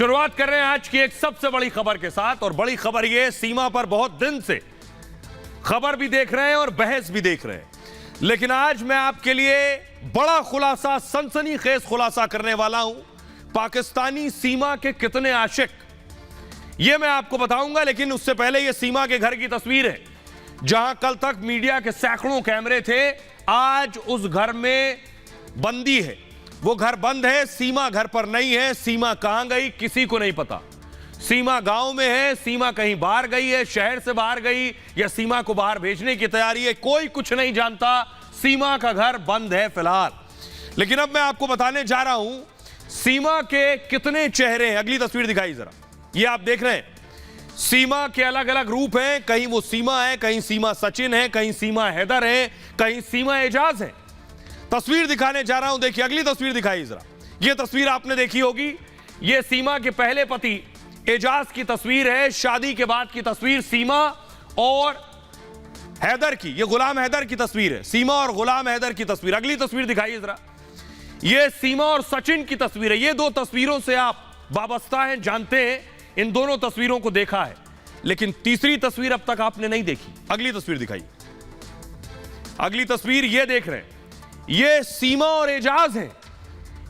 शुरुआत कर रहे हैं आज की एक सबसे बड़ी खबर के साथ। और बड़ी खबर यह, सीमा पर बहुत दिन से खबर भी देख रहे हैं और बहस भी देख रहे हैं, लेकिन आज मैं आपके लिए बड़ा खुलासा, सनसनीखेज खुलासा करने वाला हूं। पाकिस्तानी सीमा के कितने आशिक, यह मैं आपको बताऊंगा। लेकिन उससे पहले यह सीमा के घर की तस्वीर है, जहां कल तक मीडिया के सैकड़ों कैमरे थे, आज उस घर में बंदी है। वो घर बंद है, सीमा घर पर नहीं है। सीमा कहां गई किसी को नहीं पता। सीमा गांव में है, सीमा कहीं बाहर गई है, शहर से बाहर गई, या सीमा को बाहर भेजने की तैयारी है, कोई कुछ नहीं जानता। सीमा का घर बंद है फिलहाल। लेकिन अब मैं आपको बताने जा रहा हूं सीमा के कितने चेहरे हैं। अगली तस्वीर दिखाई जरा, ये आप देख रहे हैं। सीमा के अलग अलग रूप हैं। कहीं वो सीमा है, कहीं सीमा सचिन है, कहीं सीमा हैदर है, कहीं सीमा एजाज है। तस्वीर दिखाने जा रहा हूं, देखिए अगली तस्वीर दिखाई जरा। यह तस्वीर आपने देखी होगी, यह सीमा के पहले पति एजाज की तस्वीर है। शादी के बाद की तस्वीर सीमा और हैदर की, यह गुलाम हैदर की तस्वीर है। सीमा और गुलाम हैदर की तस्वीर। अगली तस्वीर दिखाइए जरा, यह सीमा और सचिन की तस्वीर है। ये दो तस्वीरों से आप वाबस्ता हैं, जानते हैं, इन दोनों तस्वीरों को देखा है। लेकिन तीसरी तस्वीर अब तक आपने नहीं देखी। अगली तस्वीर दिखाइए। अगली तस्वीर ये देख रहे हैं, ये सीमा और एजाज है।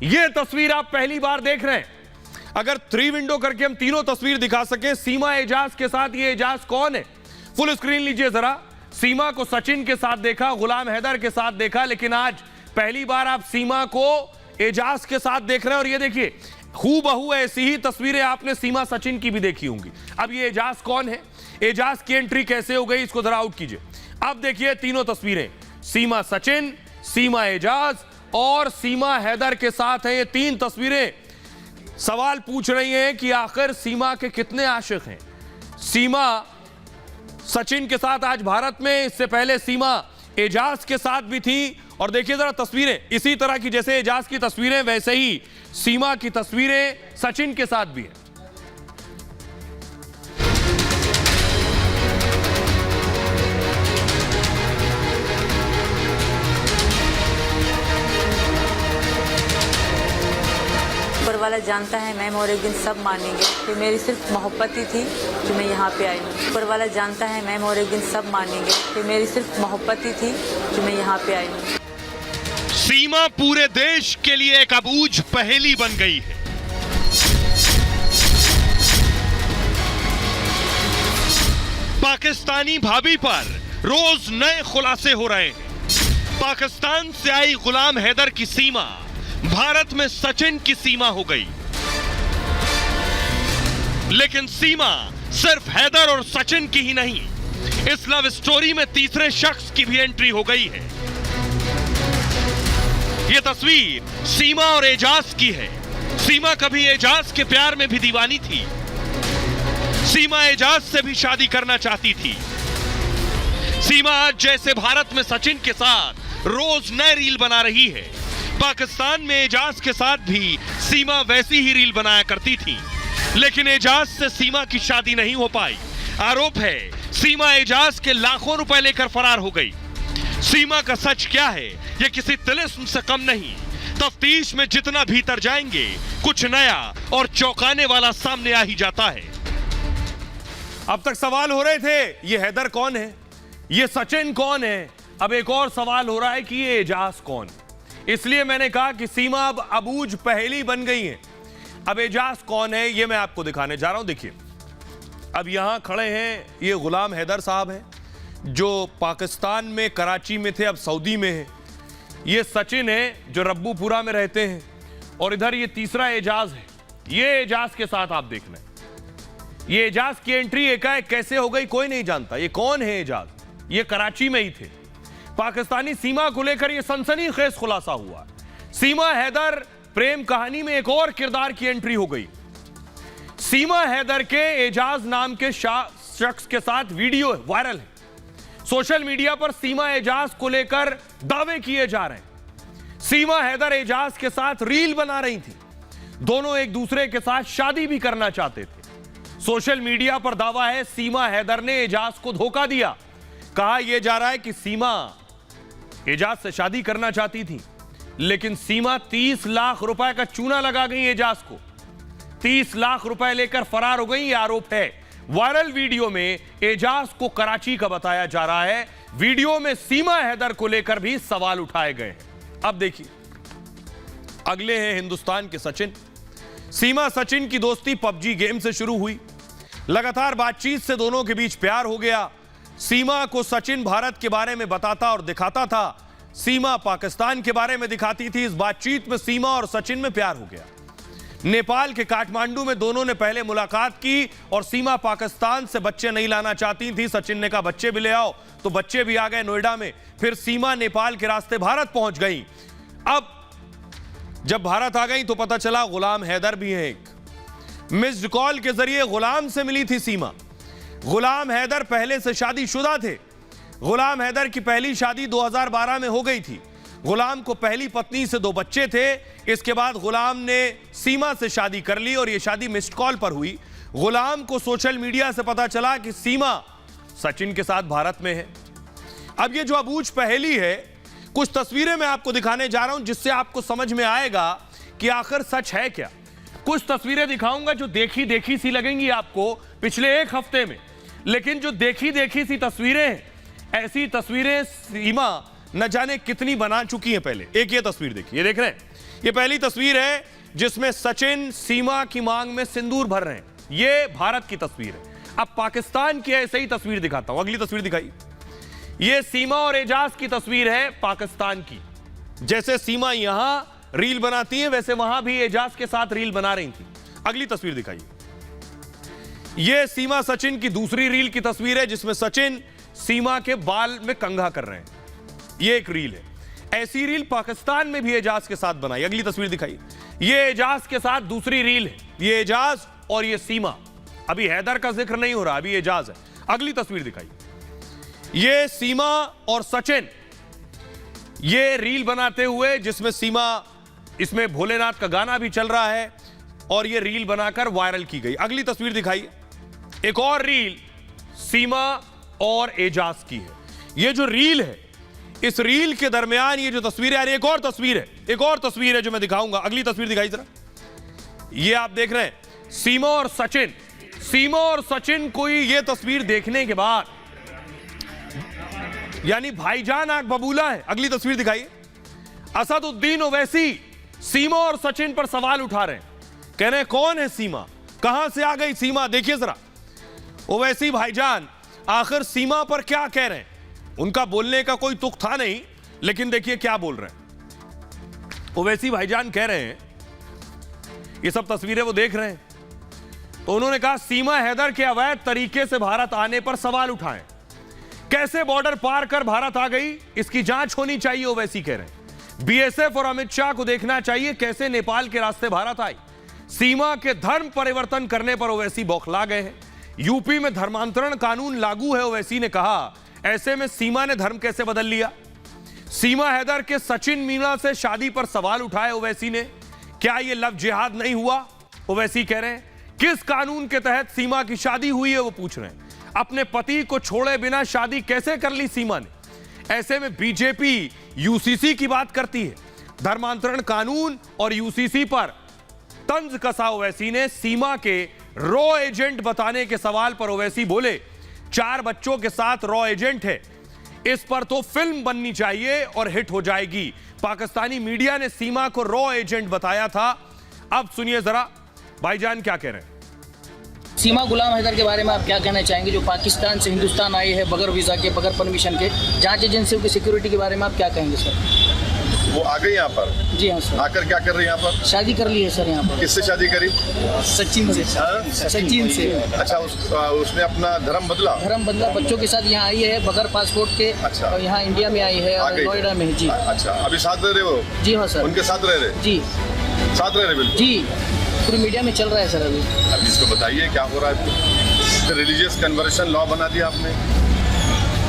ये तस्वीर आप पहली बार देख रहे हैं। अगर 3 विंडो करके हम तीनों तस्वीर दिखा सके सीमा एजाज के साथ, ये एजाज कौन है, फुल स्क्रीन लीजिए जरा। सीमा को सचिन के साथ देखा, गुलाम हैदर के साथ देखा, लेकिन आज पहली बार आप सीमा को एजाज के साथ देख रहे हैं। और ये देखिए, हूबहू ऐसी ही तस्वीरें आपने सीमा सचिन की भी देखी होंगी। अब ये एजाज कौन है, एजाज की एंट्री कैसे हो गई, इसको जरा आउट कीजिए। अब देखिए तीनों तस्वीरें, सीमा सचिन, सीमा एजाज और सीमा हैदर के साथ है। ये 3 तस्वीरें सवाल पूछ रही हैं कि आखिर सीमा के कितने आशिक हैं। सीमा सचिन के साथ आज भारत में, इससे पहले सीमा एजाज के साथ भी थी। और देखिए जरा तस्वीरें, इसी तरह की जैसे एजाज की तस्वीरें, वैसे ही सीमा की तस्वीरें सचिन के साथ भी है। ऊपर वाला जानता है मैम, और एक दिन सब मानेंगे कि मेरी सिर्फ मोहब्बत ही थी जो मैं यहाँ पे आई हूँ। ऊपर वाला जानता है मैम, और एक दिन सब मानेंगे कि मेरी सिर्फ मोहब्बत ही थी जो मैं यहाँ पे आई हूँ। सीमा पूरे देश के लिए एक अबूझ पहेली बन गई है। पाकिस्तानी भाभी पर रोज नए खुलासे हो रहे हैं। पाकिस्तान से आई गुलाम हैदर की सीमा भारत में सचिन की सीमा हो गई। लेकिन सीमा सिर्फ हैदर और सचिन की ही नहीं, इस लव स्टोरी में तीसरे शख्स की भी एंट्री हो गई है। यह तस्वीर सीमा और एजाज की है। सीमा कभी एजाज के प्यार में भी दीवानी थी। सीमा एजाज से भी शादी करना चाहती थी। सीमा आज जैसे भारत में सचिन के साथ रोज नए रील बना रही है, पाकिस्तान में एजाज के साथ भी सीमा वैसी ही रील बनाया करती थी। लेकिन एजाज से सीमा की शादी नहीं हो पाई। आरोप है सीमा एजाज के लाखों रुपए लेकर फरार हो गई। सीमा का सच क्या है, यह किसी तिलिस्म से कम नहीं। तफ्तीश में जितना भीतर जाएंगे, कुछ नया और चौंकाने वाला सामने आ ही जाता है। अब तक सवाल हो रहे थे ये हैदर कौन है, ये सचिन कौन है। अब एक और सवाल हो रहा है कि ये एजाज कौन है। इसलिए मैंने कहा कि सीमा अब अबूझ पहेली बन गई है। अब एजाज कौन है, ये मैं आपको दिखाने जा रहा हूं। देखिए, अब यहां खड़े हैं, ये गुलाम हैदर साहब हैं, जो पाकिस्तान में कराची में थे, अब सऊदी में है। ये सचिन है जो रब्बूपुरा में रहते हैं। और इधर ये तीसरा एजाज है। ये एजाज के साथ आप देख लें, ये एजाज की एंट्री एकाएक कैसे हो गई कोई नहीं जानता। ये कौन है एजाज, ये कराची में ही थे। पाकिस्तानी सीमा को लेकर यह सनसनीखेज खुलासा हुआ। सीमा हैदर प्रेम कहानी में एक और किरदार की एंट्री हो गई। सीमा हैदर के एजाज नाम के शख्स के साथ वीडियो वायरल है। सोशल मीडिया पर सीमा एजाज को लेकर दावे किए जा रहे हैं। सीमा हैदर एजाज के साथ रील बना रही थी। दोनों एक दूसरे के साथ शादी भी करना चाहते थे। सोशल मीडिया पर दावा है सीमा हैदर ने एजाज को धोखा दिया। कहा यह जा रहा है कि सीमा एजाज से शादी करना चाहती थी, लेकिन सीमा 30 लाख रुपए का चूना लगा गई एजाज को। 30 लाख रुपए लेकर फरार हो गई, ये आरोप है। वायरल वीडियो में एजाज को कराची का बताया जा रहा है। वीडियो में सीमा हैदर को लेकर भी सवाल उठाए गए हैं। अब देखिए, अगले हैं हिंदुस्तान के सचिन। सीमा सचिन की दोस्ती पबजी गेम से शुरू हुई। लगातार बातचीत से दोनों के बीच प्यार हो गया। सीमा को सचिन भारत के बारे में बताता और दिखाता था, सीमा पाकिस्तान के बारे में दिखाती थी। इस बातचीत में सीमा और सचिन में प्यार हो गया। नेपाल के काठमांडू में दोनों ने पहले मुलाकात की और सीमा पाकिस्तान से बच्चे नहीं लाना चाहती थी। सचिन ने कहा बच्चे भी ले आओ, तो बच्चे भी आ गए नोएडा में। फिर सीमा नेपाल के रास्ते भारत पहुंच गई। अब जब भारत आ गई तो पता चला गुलाम हैदर भी है। एक मिस्ड कॉल के जरिए गुलाम से मिली थी सीमा। गुलाम हैदर पहले से शादीशुदा थे। गुलाम हैदर की पहली शादी 2012 में हो गई थी। गुलाम को पहली पत्नी से 2 बच्चे थे। इसके बाद गुलाम ने सीमा से शादी कर ली और यह शादी मिस्ड कॉल पर हुई। गुलाम को सोशल मीडिया से पता चला कि सीमा सचिन के साथ भारत में है। अब ये जो अबूझ पहेली है, कुछ तस्वीरें मैं आपको दिखाने जा रहा हूं जिससे आपको समझ में आएगा कि आखिर सच है क्या। कुछ तस्वीरें दिखाऊंगा जो देखी देखी सी लगेंगी आपको पिछले 1 हफ्ते में, लेकिन जो देखी देखी सी तस्वीरें हैं, ऐसी तस्वीरें सीमा न जाने कितनी बना चुकी है पहले। एक ये तस्वीर देखिए, ये देख रहे हैं, ये पहली तस्वीर है जिसमें सचिन सीमा की मांग में सिंदूर भर रहे हैं। ये भारत की तस्वीर है। अब पाकिस्तान की ऐसे ही तस्वीर दिखाता हूं। अगली तस्वीर दिखाई, ये सीमा और एजाज की तस्वीर है पाकिस्तान की। जैसे सीमा यहां रील बनाती है वैसे वहां भी एजाज के साथ रील बना रही थी। अगली तस्वीर दिखाइए, ये सीमा सचिन की दूसरी रील की तस्वीर है जिसमें सचिन सीमा के बाल में कंघा कर रहे हैं। ये एक रील है। ऐसी रील पाकिस्तान में भी एजाज के साथ बनाई। अगली तस्वीर दिखाइए, ये एजाज के साथ दूसरी रील है। ये एजाज और ये सीमा। अभी हैदर का जिक्र नहीं हो रहा, अभी एजाज है। अगली तस्वीर दिखाइए, ये सीमा और सचिन ये रील बनाते हुए जिसमें सीमा, इसमें भोलेनाथ का गाना भी चल रहा है और ये रील बनाकर वायरल की गई। अगली तस्वीर दिखाइए, एक और रील सीमा और एजाज की है। ये जो रील है, इस रील के दरमियान ये जो तस्वीर है, एक और तस्वीर है, एक और तस्वीर है जो मैं दिखाऊंगा। अगली तस्वीर दिखाई जरा, ये आप देख रहे हैं सीमा और सचिन। सीमा और सचिन को ये तस्वीर देखने के बाद यानी भाईजान आग बबूला है। अगली तस्वीर दिखाइए, असदुद्दीन ओवैसी सीमा और सचिन पर सवाल उठा रहे हैं, कह रहे हैं कौन है सीमा, कहां से आ गई सीमा। देखिए जरा ओवैसी भाईजान आखिर सीमा पर क्या कह रहे हैं। उनका बोलने का कोई तुक था नहीं, लेकिन देखिए क्या बोल रहे हैं। ओवैसी भाईजान कह रहे हैं, ये सब तस्वीरें वो देख रहे हैं, तो उन्होंने कहा सीमा हैदर के अवैध तरीके से भारत आने पर सवाल उठाएं। कैसे बॉर्डर पार कर भारत आ गई, इसकी जांच होनी चाहिए, ओवैसी कह रहे हैं। बीएसएफ और अमित शाह को देखना चाहिए कैसे नेपाल के रास्ते भारत आई। सीमा के धर्म परिवर्तन करने पर ओवैसी बौखला गए हैं। यूपी में धर्मांतरण कानून लागू है, ओवैसी ने कहा, ऐसे में सीमा ने धर्म कैसे बदल लिया। सीमा हैदर के सचिन मीना से शादी पर सवाल उठाए ओवैसी ने। क्या यह लव जिहाद नहीं हुआ, ओवैसी कह रहे हैं। किस कानून के तहत सीमा की शादी हुई है वो पूछ रहे हैं। अपने पति को छोड़े बिना शादी कैसे कर ली सीमा ने। ऐसे में बीजेपी यूसीसी की बात करती है। धर्मांतरण कानून और यूसीसी पर तंज कसा ओवैसी ने। सीमा के रॉ एजेंट बताने के सवाल पर ओवैसी बोले, 4 बच्चों के साथ रॉ एजेंट है, इस पर तो फिल्म बननी चाहिए और हिट हो जाएगी। पाकिस्तानी मीडिया ने सीमा को रॉ एजेंट बताया था। अब सुनिए जरा भाईजान क्या कह रहे हैं। सीमा गुलाम हैदर के बारे में आप क्या कहना चाहेंगे, जो पाकिस्तान से हिंदुस्तान आई है बगैर वीजा के, बगैर परमिशन के। जांच एजेंसियों की सिक्योरिटी के बारे में आप क्या कहेंगे सर। वो आ गई यहाँ पर। जी हाँ सर। आकर क्या कर रही है यहाँ पर। शादी कर ली है सर यहाँ पर। किससे शादी करी। सचिन से। सचिन से। अच्छा, उसने अपना धर्म बदला। धर्म बदला, बच्चों के साथ यहाँ आई है बगैर पासपोर्ट के। अच्छा। और यहाँ इंडिया में आई है और नोएडा में है। जी अच्छा, अभी साथ रह रहे हो। जी हाँ सर। उनके साथ रह रहे। जी साथ रह रहे बिल्कुल। जी, पूरी मीडिया में चल रहा है सर अभी। अभी इसको बताइए क्या हो रहा है। रिलीजियस कन्वर्शन लॉ बना दिया आपने।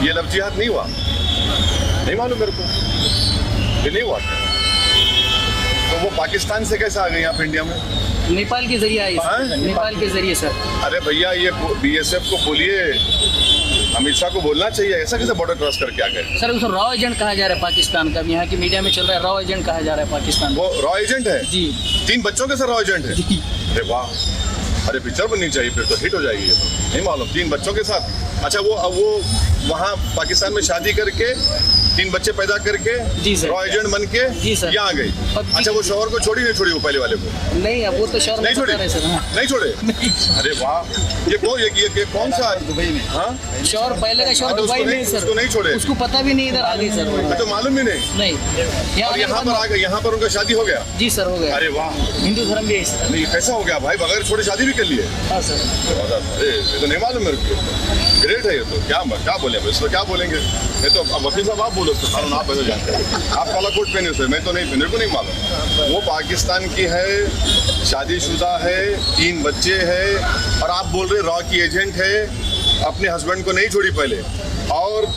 ये लव जिहाद नहीं हुआ, नहीं मालूम मेरे को, ये नहीं हुआ। तो वो पाकिस्तान से कैसे आ गई यहाँ पे इंडिया में। नेपाल के जरिए आई। नेपाल के जरिए सर। अरे भैया, ये बीएसएफ को बोलिए, अमित शाह को बोलना चाहिए, ऐसा कैसे बॉर्डर क्रॉस करके आ गए। सर उसको रॉ एजेंट कहा जा रहा है पाकिस्तान का। यहाँ की मीडिया में चल रहा है, रॉ एजेंट कहा जा रहा है पाकिस्तान। वो रॉ एजेंट है। जी। 3 बच्चों के सर रॉ एजेंट है। अरे वाह, अरे पिक्चर बननी चाहिए फिर तो, हिट हो जाएगी ये तो। नहीं मालूम, 3 बच्चों के साथ। अच्छा, वो वहाँ पाकिस्तान में शादी करके 3 बच्चे पैदा करके जी सर। रॉ एजेंट बन के जी सर। यहाँ आ गई। अच्छा, वो शौहर को छोड़ी नहीं छोड़ी, वो पहले वाले को? नहीं, अब वो तो शौहर नहीं छोड़े सर। हाँ। नहीं छोड़े? अरे वाह, ये कौन सा दुबई में? हाँ, शौहर पहले का शौहर दुबई में सर, उसको नहीं छोड़े, उसको पता भी नहीं इधर आ गई सर। मैं तो मालूम ही नहीं। और यहाँ पर आ गए, यहाँ पर उनका शादी हो गया? जी सर, हो गया। अरे वाह, हिंदू धर्म भी है सर। नहीं कैसा हो गया भाई, बगैर छोड़े शादी भी कर लिए? हाँ सर। अरे ये तो नहीं मालूम मेरे को, ग्रेट है ये तो। क्या बोले इसको, क्या बोलेंगे? ये तो अब वकील साहब आप बोलो उसको, कानून आप बेहतर जानते हैं। आप काला कोट पहने उसे, मैं तो नहीं, मेरे को नहीं मालूम। वो पाकिस्तान की है, शादीशुदा है, 3 बच्चे हैं, और आप बोल रहे रॉ की एजेंट है, अपने हस्बैंड को नहीं छोड़ी पहले, और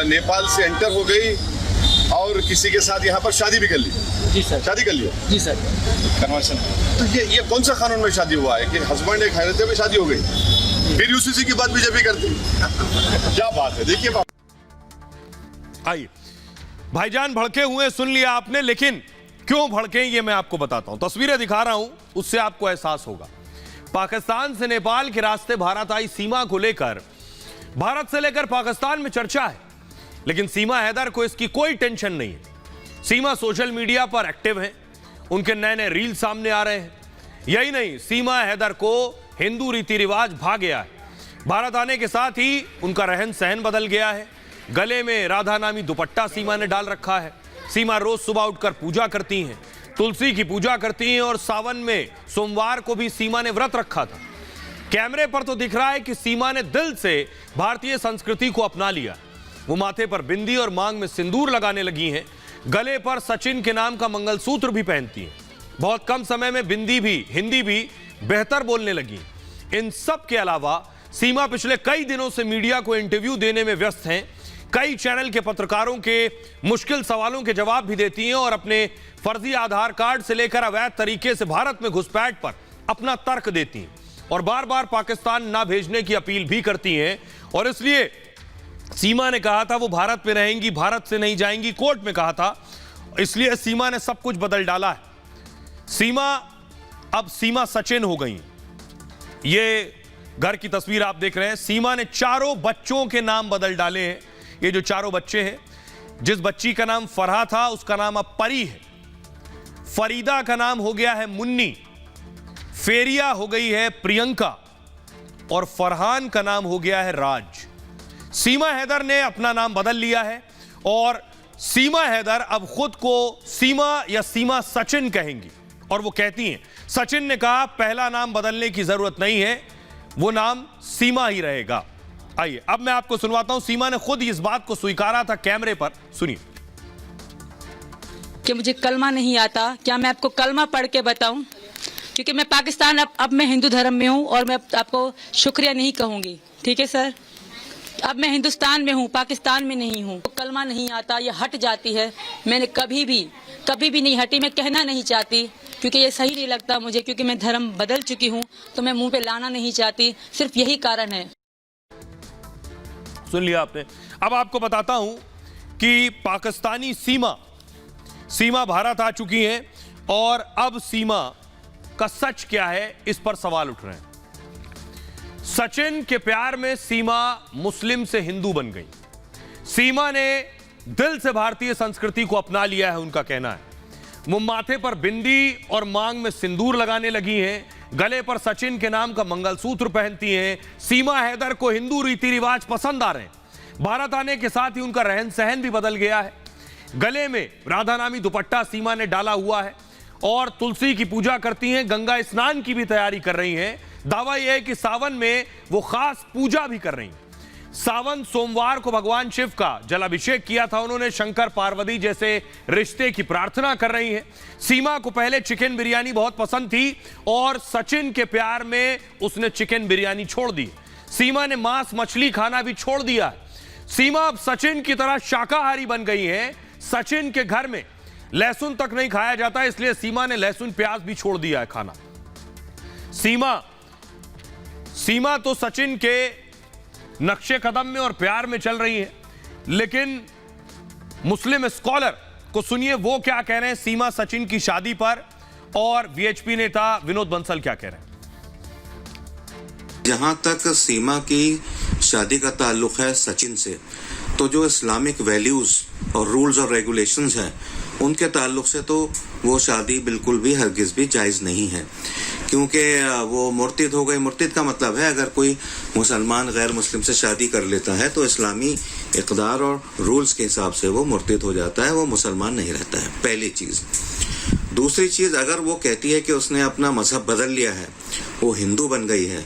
नेपाल से एंटर हो गई, और किसी के साथ यहाँ पर शादी भी कर ली। जी सर। शादी कर लिया? जी सर। कन्वर्शन। तो ये कौन सा कानून में शादी हुआ है कि हस्बैंड एक हैरत में शादी हो गई, फिर यूसीसी की बात बीजेपी करती? क्या बात है, देखिए बात। आइए, भाईजान भड़के हुए सुन लिया आपने, लेकिन क्यों भड़के ये मैं आपको बताता हूं। तस्वीरें दिखा रहा हूं, उससे आपको एहसास होगा। पाकिस्तान से नेपाल के रास्ते भारत आई सीमा को लेकर भारत से लेकर पाकिस्तान में चर्चा है, लेकिन सीमा हैदर को इसकी कोई टेंशन नहीं है। सीमा सोशल मीडिया पर एक्टिव है, उनके नए नए रील सामने आ रहे हैं। यही नहीं, सीमा हैदर को हिंदू रीति रिवाज भा गया है। भारत आने के साथ ही उनका रहन सहन बदल गया है। गले में राधा नामी दुपट्टा सीमा ने डाल रखा है। सीमा रोज सुबह उठकर पूजा करती हैं, तुलसी की पूजा करती हैं, और सावन में सोमवार को भी सीमा ने व्रत रखा था। कैमरे पर तो दिख रहा है कि सीमा ने दिल से भारतीय संस्कृति को अपना लिया। वो माथे पर बिंदी और मांग में सिंदूर लगाने लगी हैं। गले पर सचिन के नाम का मंगलसूत्र भी पहनती हैं। बहुत कम समय में बिंदी भी, हिंदी भी बेहतर बोलने लगी। इन सब के अलावा सीमा पिछले कई दिनों से मीडिया को इंटरव्यू देने में व्यस्त हैं। कई चैनल के पत्रकारों के मुश्किल सवालों के जवाब भी देती हैं, और अपने फर्जी आधार कार्ड से लेकर अवैध तरीके से भारत में घुसपैठ पर अपना तर्क देती हैं, और बार बार पाकिस्तान ना भेजने की अपील भी करती हैं। और इसलिए सीमा ने कहा था वो भारत में रहेंगी, भारत से नहीं जाएंगी, कोर्ट में कहा था। इसलिए सीमा ने सब कुछ बदल डाला है। अब सीमा सचिन हो गई। ये घर की तस्वीर आप देख रहे हैं। सीमा ने 4 बच्चों के नाम बदल डाले हैं। ये जो 4 बच्चे हैं, जिस बच्ची का नाम फरहा था उसका नाम अब परी है, फरीदा का नाम हो गया है मुन्नी, फेरिया हो गई है प्रियंका, और फरहान का नाम हो गया है राज। सीमा हैदर ने अपना नाम बदल लिया है, और सीमा हैदर अब खुद को सीमा या सीमा सचिन कहेंगी। और वो कहती हैं, सचिन ने कहा पहला नाम बदलने की जरूरत नहीं है, वो नाम सीमा ही रहेगा। आइए अब मैं आपको सुनवाता हूं। सीमा ने खुद इस बात को स्वीकारा था कैमरे पर, सुनिए। कि मुझे कलमा नहीं आता, क्या मैं आपको कलमा पढ़ के बताऊं? क्योंकि मैं पाकिस्तान, अब मैं हिंदू धर्म में हूं, और मैं आपको शुक्रिया नहीं कहूंगी, ठीक है सर? अब मैं हिंदुस्तान में हूं, पाकिस्तान में नहीं हूं। तो कलमा नहीं आता, ये हट जाती है। मैंने कभी भी नहीं हटी। मैं कहना नहीं चाहती, क्योंकि ये सही नहीं लगता मुझे, क्योंकि मैं धर्म बदल चुकी हूं, तो मैं मुंह पे लाना नहीं चाहती। सिर्फ यही कारण है। सुन लिया आपने। अब आपको बताता हूं कि पाकिस्तानी सीमा भारत आ चुकी है, और अब सीमा का सच क्या है, इस पर सवाल उठ रहे हैं। सचिन के प्यार में सीमा मुस्लिम से हिंदू बन गई। सीमा ने दिल से भारतीय संस्कृति को अपना लिया है, उनका कहना है। वो माथे पर बिंदी और मांग में सिंदूर लगाने लगी हैं। गले पर सचिन के नाम का मंगलसूत्र पहनती हैं। सीमा हैदर को हिंदू रीति रिवाज पसंद आ रहे हैं। भारत आने के साथ ही उनका रहन सहन भी बदल गया है। गले में राधा नामी दुपट्टा सीमा ने डाला हुआ है, और तुलसी की पूजा करती हैं। गंगा स्नान की भी तैयारी कर रही हैं। दावा यह है कि सावन में वो खास पूजा भी कर रही हैं। सावन सोमवार को भगवान शिव का जलाभिषेक किया था उन्होंने। शंकर पार्वती जैसे रिश्ते की प्रार्थना कर रही हैं। सीमा को पहले चिकन बिरयानी बहुत पसंद थी, और सचिन के प्यार में उसने चिकन बिरयानी छोड़ दी। सीमा ने मांस मछली खाना भी छोड़ दिया है। सीमा अब सचिन की तरह शाकाहारी बन गई है। सचिन के घर में लहसुन तक नहीं खाया जाता, इसलिए सीमा ने लहसुन प्याज भी छोड़ दिया है खाना। सीमा तो सचिन के नक्शे कदम में और प्यार में चल रही है, लेकिन मुस्लिम स्कॉलर को सुनिए वो क्या कह रहे हैं सीमा सचिन की शादी पर, और वीएचपी नेता विनोद बंसल क्या कह रहे हैं। जहां तक सीमा की शादी का ताल्लुक है सचिन से, तो जो इस्लामिक वैल्यूज और रूल्स और रेगुलेशंस हैं उनके ताल्लुक से तो वो शादी बिल्कुल भी हरगिज भी जायज़ नहीं है, क्योंकि वो मुर्तिद हो गई। मुर्तिद का मतलब है अगर कोई मुसलमान गैर मुस्लिम से शादी कर लेता है तो इस्लामी इक़दार और रूल्स के हिसाब से वो मुर्तिद हो जाता है, वो मुसलमान नहीं रहता है, पहली चीज़। दूसरी चीज़, अगर वो कहती है कि उसने अपना मजहब बदल लिया है, वो हिंदू बन गई है,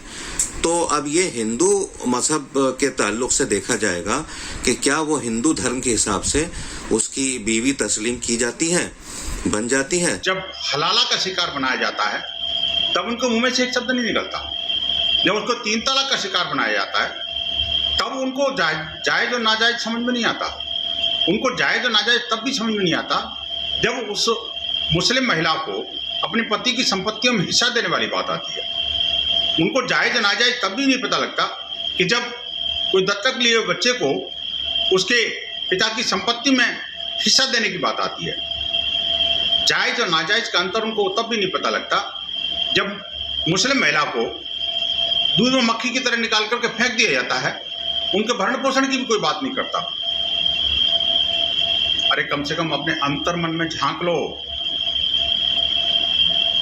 तो अब ये हिंदू मजहब के ताल्लुक से देखा जाएगा कि क्या वो हिंदू धर्म के हिसाब से उसकी बीवी तस्लीम की जाती है, बन जाती है। जब हलाला का शिकार बनाया जाता है तब उनको मुंह में से एक शब्द नहीं निकलता। जब उसको 3 तलाक का शिकार बनाया जाता है तब उनको जायज और नाजायज समझ में नहीं आता। उनको जायज और नाजायज तब भी समझ में नहीं आता जब उस मुस्लिम महिला को अपने पति की संपत्तियों में हिस्सा देने वाली बात आती है। उनको जायज नाजायज तब भी नहीं पता लगता कि जब कोई दत्तक लिए हुए बच्चे को उसके पिता की संपत्ति में हिस्सा देने की बात आती है। जायज और नाजायज का अंतर उनको तब भी नहीं पता लगता जब मुस्लिम महिला को दूध में मक्खी की तरह निकाल करके फेंक दिया जाता है, उनके भरण पोषण की भी कोई बात नहीं करता। अरे कम से कम अपने अंतर मन में झांक लो,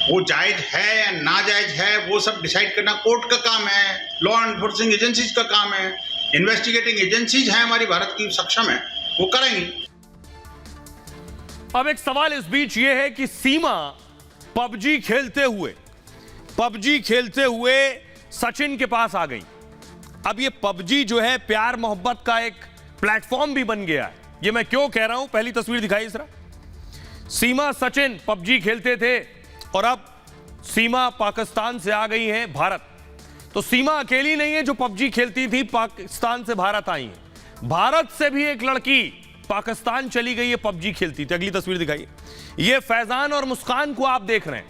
वो जायज है या नाजायज है वो सब डिसाइड करना कोर्ट का काम है, लॉ एनफोर्सिंग एजेंसीज का काम है, इन्वेस्टिगेटिंग एजेंसीज हैं हमारी भारत की सक्षम है, वो करेंगी। अब एक सवाल इस बीच ये है कि सीमा पबजी खेलते हुए सचिन के पास आ गई। अब ये पबजी जो है प्यार मोहब्बत का एक प्लेटफॉर्म भी बन गया है। ये मैं क्यों कह रहा हूं, पहली तस्वीर दिखाइए जरा। सीमा सचिन पबजी खेलते थे और अब सीमा पाकिस्तान से आ गई है भारत। तो सीमा अकेली नहीं है जो पबजी खेलती थी, पाकिस्तान से भारत आई है। भारत से भी एक लड़की पाकिस्तान चली गई है, पबजी खेलती थी। अगली तस्वीर दिखाइए। ये फैजान और मुस्कान को आप देख रहे हैं,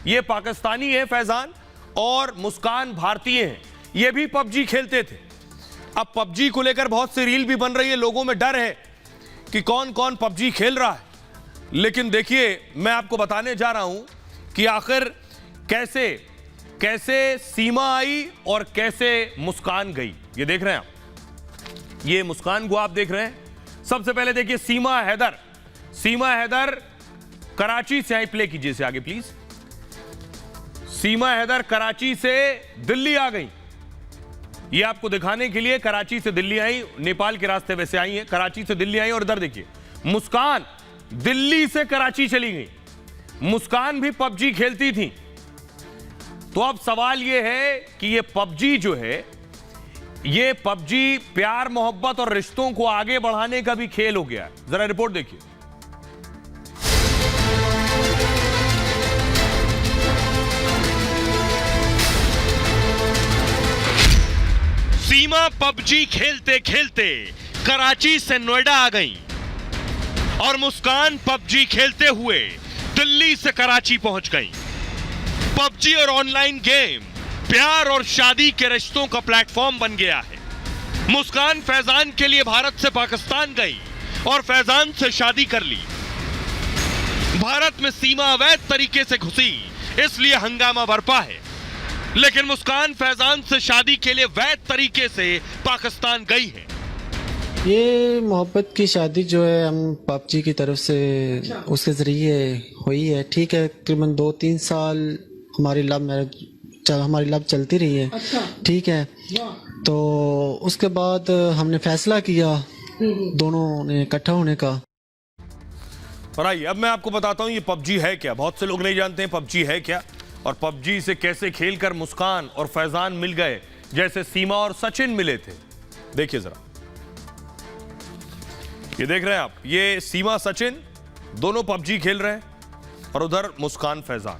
ये पाकिस्तानी है फैजान और मुस्कान भारतीय हैं। ये भी पबजी खेलते थे। अब पबजी को लेकर बहुत सी रील भी बन रही है, लोगों में डर है कि कौन कौन पबजी खेल रहा है। लेकिन देखिए, मैं आपको बताने जा रहा हूं कि आखिर कैसे कैसे सीमा आई और कैसे मुस्कान गई। ये देख रहे हैं आप, ये मुस्कान को आप देख रहे हैं। सबसे पहले देखिए सीमा हैदर कराची से आई। प्ले कीजिए इसे आगे प्लीज। सीमा हैदर कराची से दिल्ली आ गई। ये आपको दिखाने के लिए कराची से दिल्ली आई, नेपाल के रास्ते वैसे आई है, कराची से दिल्ली आई। और इधर देखिए मुस्कान दिल्ली से कराची चली गई। मुस्कान भी पबजी खेलती थी। तो अब सवाल यह है कि ये पबजी जो है, ये पबजी प्यार मोहब्बत और रिश्तों को आगे बढ़ाने का भी खेल हो गया है। जरा रिपोर्ट देखिए। सीमा पबजी खेलते खेलते कराची से नोएडा आ गई और मुस्कान पबजी खेलते हुए दिल्ली से कराची पहुंच गई। पबजी और ऑनलाइन गेम प्यार और शादी के रिश्तों का प्लेटफॉर्म बन गया है। मुस्कान फैजान के लिए भारत से पाकिस्तान गई और फैजान से शादी कर ली। भारत में सीमा अवैध तरीके से घुसी, इसलिए हंगामा बरपा है। लेकिन मुस्कान फैजान से शादी के लिए वैध तरीके से पाकिस्तान गई है। ये मोहब्बत की शादी जो है हम पबजी की तरफ से उसके जरिए हुई है। ठीक है, तकरीबन 2-3 साल हमारी लव चलती रही है। ठीक है, तो उसके बाद हमने फैसला किया दोनों ने इकट्ठा होने का। और आइए अब मैं आपको बताता हूं ये पबजी है क्या। बहुत से लोग नहीं जानते हैं पबजी है क्या और पबजी से कैसे खेलकर मुस्कान और फैजान मिल गए, जैसे सीमा और सचिन मिले थे। देखिए जरा, ये देख रहे हैं आप, ये सीमा सचिन दोनों पबजी खेल रहे हैं और उधर मुस्कान फैजान।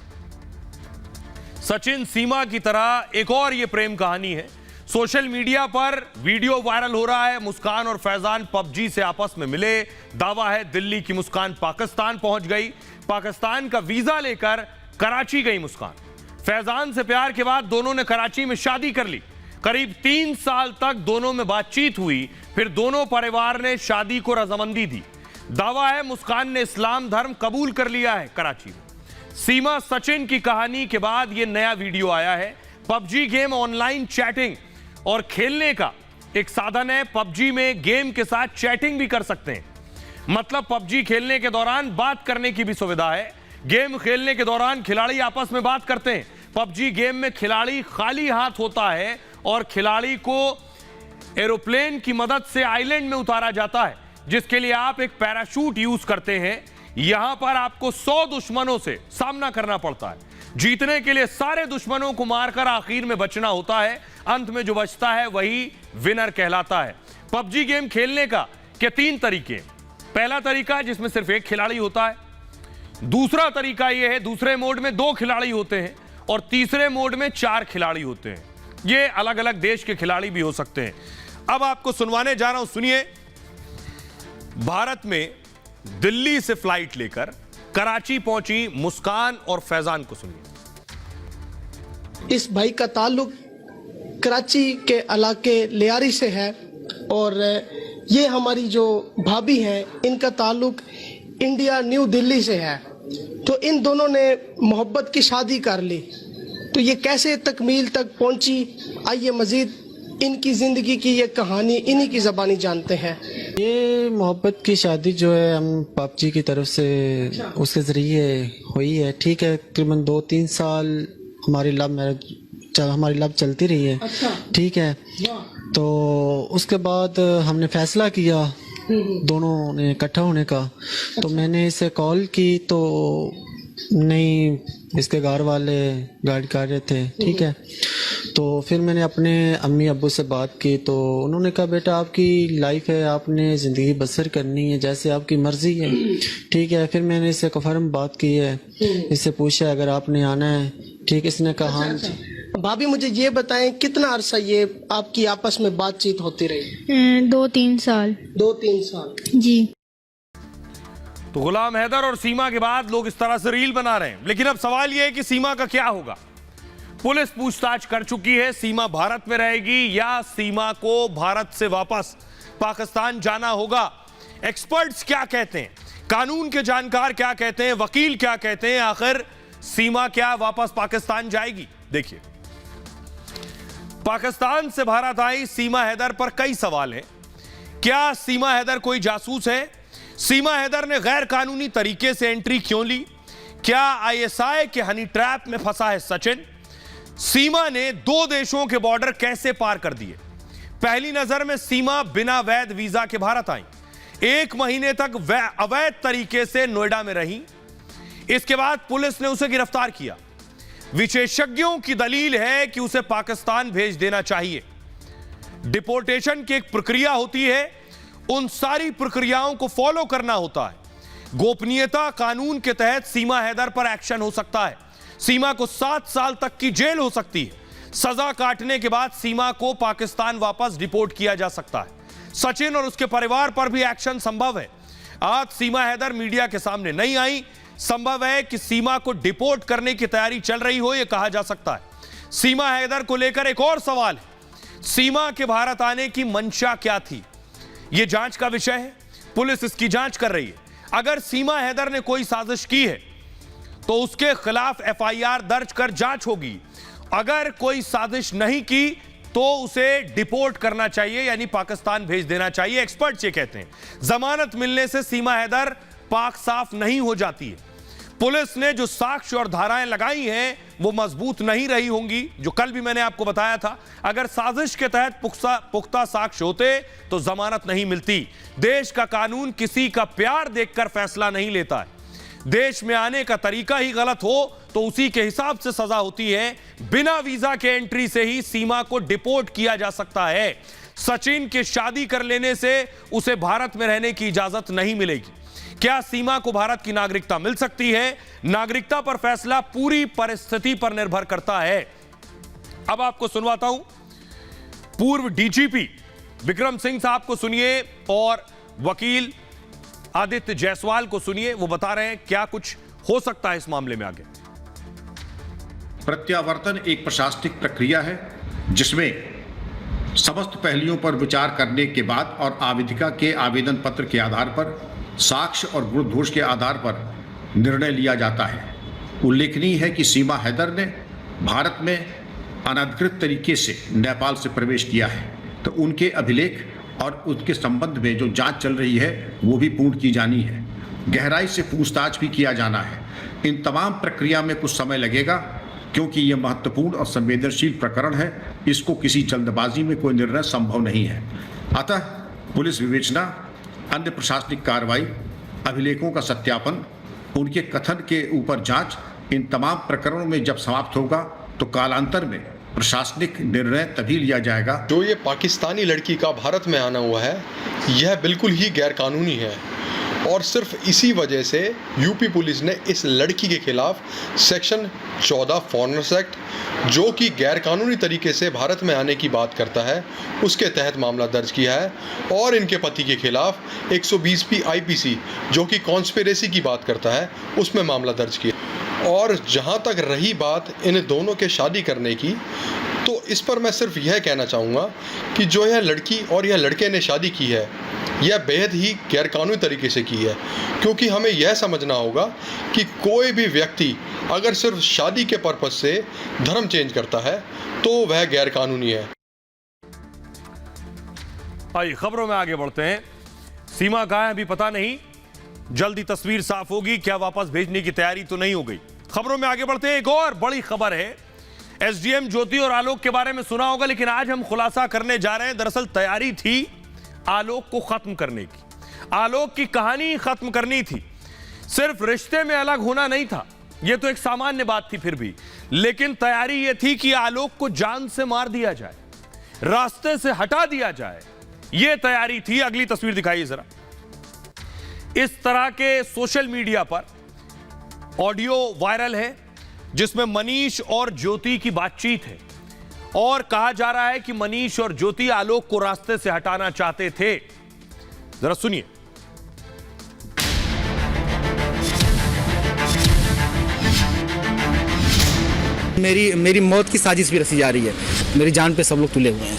सचिन सीमा की तरह एक और ये प्रेम कहानी है। सोशल मीडिया पर वीडियो वायरल हो रहा है, मुस्कान और फैजान पबजी से आपस में मिले। दावा है दिल्ली की मुस्कान पाकिस्तान पहुंच गई, पाकिस्तान का वीजा लेकर कराची गई मुस्कान। फैजान से प्यार के बाद दोनों ने कराची में शादी कर ली। करीब 3 साल तक दोनों में बातचीत हुई, फिर दोनों परिवार ने शादी को रजामंदी दी। दावा है मुस्कान ने इस्लाम धर्म कबूल कर लिया है कराची में। सीमा सचिन की कहानी के बाद यह नया वीडियो आया है। पबजी गेम ऑनलाइन चैटिंग और खेलने का एक साधन है। पबजी में गेम के साथ चैटिंग भी कर सकते हैं, मतलब पबजी खेलने के दौरान बात करने की भी सुविधा है। गेम खेलने के दौरान खिलाड़ी आपस में बात करते हैं। पबजी गेम में खिलाड़ी खाली हाथ होता है और खिलाड़ी को एरोप्लेन की मदद से आइलैंड में उतारा जाता है, जिसके लिए आप एक पैराशूट यूज करते हैं। यहां पर आपको 100 दुश्मनों से सामना करना पड़ता है। जीतने के लिए सारे दुश्मनों को मारकर आखिर में बचना होता है। अंत में जो बचता है वही विनर कहलाता है। पबजी गेम खेलने का के 3 तरीके। पहला तरीका जिसमें सिर्फ एक खिलाड़ी होता है, दूसरा तरीका यह है दूसरे मोड में 2 खिलाड़ी होते हैं और तीसरे मोड में 4 खिलाड़ी होते हैं। ये अलग अलग देश के खिलाड़ी भी हो सकते हैं। अब आपको सुनवाने जा रहा हूं, सुनिए। भारत में दिल्ली से फ्लाइट लेकर कराची पहुंची मुस्कान और फैजान को सुनिए। इस भाई का ताल्लुक कराची के इलाके लियारी से है और ये हमारी जो भाभी हैं इनका ताल्लुक इंडिया न्यू दिल्ली से है। तो इन दोनों ने मोहब्बत की शादी कर ली, तो ये कैसे तकमील तक पहुंची, आइए मजीद इनकी ज़िंदगी की ये कहानी इन्हीं की ज़बानी जानते हैं। ये मोहब्बत की शादी जो है हम पबजी की तरफ से उसके ज़रिए हुई है। ठीक है, तकरीबन 2-3 साल हमारी लव चलती रही है। ठीक है, तो उसके बाद हमने फैसला किया दोनों ने इकट्ठा होने का। तो मैंने इसे कॉल की तो नहीं, इसके घर वाले गाइड कर रहे थे। ठीक है, तो फिर मैंने अपने अम्मी अब्बू से बात की तो उन्होंने कहा बेटा आपकी लाइफ है, आपने ज़िंदगी बसर करनी है जैसे आपकी मर्ज़ी है। ठीक है, फिर मैंने इससे कफर्म बात की है, इससे पूछा अगर आपने आना है। ठीक, इसने कहा हाँ जी। भाभी मुझे ये बताएं कितना अरसा ये आपकी आपस में बातचीत होती रही? 2-3 साल। 2-3 साल जी। तो गुलाम हैदर और सीमा के बाद लोग इस तरह से रील बना रहे हैं, लेकिन अब सवाल यह है कि सीमा का क्या होगा। पुलिस पूछताछ कर चुकी है। सीमा भारत में रहेगी या सीमा को भारत से वापस पाकिस्तान जाना होगा। एक्सपर्ट्स क्या कहते हैं, कानून के जानकार क्या कहते हैं, वकील क्या कहते हैं, आखिर सीमा क्या वापस पाकिस्तान जाएगी? देखिए, पाकिस्तान से भारत आई सीमा हैदर पर कई सवाल हैं। क्या सीमा हैदर कोई जासूस है? सीमा हैदर ने गैर कानूनी तरीके से एंट्री क्यों ली? क्या आईएसआई के हनी ट्रैप में फंसा है सचिन? सीमा ने 2 देशों के बॉर्डर कैसे पार कर दिए? पहली नजर में सीमा बिना वैध वीजा के भारत आई, 1 महीने तक अवैध तरीके से नोएडा में रही। इसके बाद पुलिस ने उसे गिरफ्तार किया। विशेषज्ञों की दलील है कि उसे पाकिस्तान भेज देना चाहिए। डिपोर्टेशन की एक प्रक्रिया होती है, उन सारी प्रक्रियाओं को फॉलो करना होता है। गोपनीयता कानून के तहत सीमा हैदर पर एक्शन हो सकता है। सीमा को 7 साल तक की जेल हो सकती है। सजा काटने के बाद सीमा को पाकिस्तान वापस डिपोर्ट किया जा सकता है। सचिन और उसके परिवार पर भी एक्शन संभव है। आज सीमा हैदर मीडिया के सामने नहीं आई, संभव है कि सीमा को डिपोर्ट करने की तैयारी चल रही हो, यह कहा जा सकता है। सीमा हैदर को लेकर एक और सवाल है, सीमा के भारत आने की मंशा क्या थी? यह जांच का विषय है, पुलिस इसकी जांच कर रही है। अगर सीमा हैदर ने कोई साजिश की है तो उसके खिलाफ एफआईआर दर्ज कर जांच होगी। अगर कोई साजिश नहीं की तो उसे डिपोर्ट करना चाहिए, यानी पाकिस्तान भेज देना चाहिए। एक्सपर्ट्स ये कहते हैं जमानत मिलने से सीमा हैदर पाक साफ नहीं हो जाती है। पुलिस ने जो साक्ष्य और धाराएं लगाई हैं वो मजबूत नहीं रही होंगी, जो कल भी मैंने आपको बताया था। अगर साजिश के तहत पुख्ता साक्ष्य होते तो जमानत नहीं मिलती। देश का कानून किसी का प्यार देखकर फैसला नहीं लेता है। देश में आने का तरीका ही गलत हो तो उसी के हिसाब से सजा होती है। बिना वीजा के एंट्री से ही सीमा को डिपोर्ट किया जा सकता है। सचिन के शादी कर लेने से उसे भारत में रहने की इजाजत नहीं मिलेगी। क्या सीमा को भारत की नागरिकता मिल सकती है? नागरिकता पर फैसला पूरी परिस्थिति पर निर्भर करता है। अब आपको सुनवाता हूं पूर्व डीजीपी विक्रम सिंह साहब को, सुनिए, और वकील आदित्य जायसवाल को सुनिए। वो बता रहे हैं क्या कुछ हो सकता है इस मामले में आगे। प्रत्यावर्तन एक प्रशासनिक प्रक्रिया है जिसमें समस्त पहलुओं पर विचार करने के बाद और आवेदिका के आवेदन पत्र के आधार पर, साक्ष्य और गुण दोष के आधार पर निर्णय लिया जाता है। उल्लेखनीय है कि सीमा हैदर ने भारत में अनधिकृत तरीके से नेपाल से प्रवेश किया है, तो उनके अभिलेख और उसके संबंध में जो जांच चल रही है वो भी पूर्ण की जानी है। गहराई से पूछताछ भी किया जाना है। इन तमाम प्रक्रिया में कुछ समय लगेगा, क्योंकि यह महत्वपूर्ण और संवेदनशील प्रकरण है। इसको किसी जल्दबाजी में कोई निर्णय संभव नहीं है। अतः पुलिस विवेचना, अन्य प्रशासनिक कार्रवाई, अभिलेखों का सत्यापन, उनके कथन के ऊपर जांच, इन तमाम प्रकरणों में जब समाप्त होगा तो कालांतर में प्रशासनिक निर्णय तभी लिया जाएगा। जो ये पाकिस्तानी लड़की का भारत में आना हुआ है, यह बिल्कुल ही गैरकानूनी है और सिर्फ इसी वजह से यूपी पुलिस ने इस लड़की के खिलाफ सेक्शन 14 फॉरेनर्स एक्ट, जो कि गैरकानूनी तरीके से भारत में आने की बात करता है, उसके तहत मामला दर्ज किया है और इनके पति के खिलाफ 120 IPC, जो कि कॉन्स्पिरेसी की बात करता है, उसमें मामला दर्ज किया। और जहां तक रही बात इन दोनों के शादी करने की, तो इस पर मैं सिर्फ यह कहना चाहूँगा कि जो यह लड़की और यह लड़के ने शादी की है, यह बेहद ही गैरकानूनी तरीके से की है, क्योंकि हमें यह समझना होगा कि कोई भी व्यक्ति अगर सिर्फ शादी के पर्पस से धर्म चेंज करता है तो वह गैरकानूनी है। आइए खबरों में आगे बढ़ते हैं। सीमा कहाँ है अभी पता नहीं, जल्दी तस्वीर साफ होगी। क्या वापस भेजने की तैयारी तो नहीं हो गई? खबरों में आगे बढ़ते हैं। एक और बड़ी खबर है, एसडीएम ज्योति और आलोक के बारे में सुना होगा, लेकिन आज हम खुलासा करने जा रहे हैं। दरअसल तैयारी थी आलोक को खत्म करने की, आलोक की कहानी खत्म करनी थी। सिर्फ रिश्ते में अलग होना नहीं था, यह तो एक सामान्य बात थी फिर भी, लेकिन तैयारी यह थी कि आलोक को जान से मार दिया जाए, रास्ते से हटा दिया जाए, यह तैयारी थी। अगली तस्वीर दिखाइए जरा। इस तरह के सोशल मीडिया पर ऑडियो वायरल है जिसमें मनीष और ज्योति की बातचीत है और कहा जा रहा है कि मनीष और ज्योति आलोक को रास्ते से हटाना चाहते थे। जरा सुनिए। मेरी मौत की साजिश भी रची जा रही है, मेरी जान पे सब लोग तुले हुए हैं।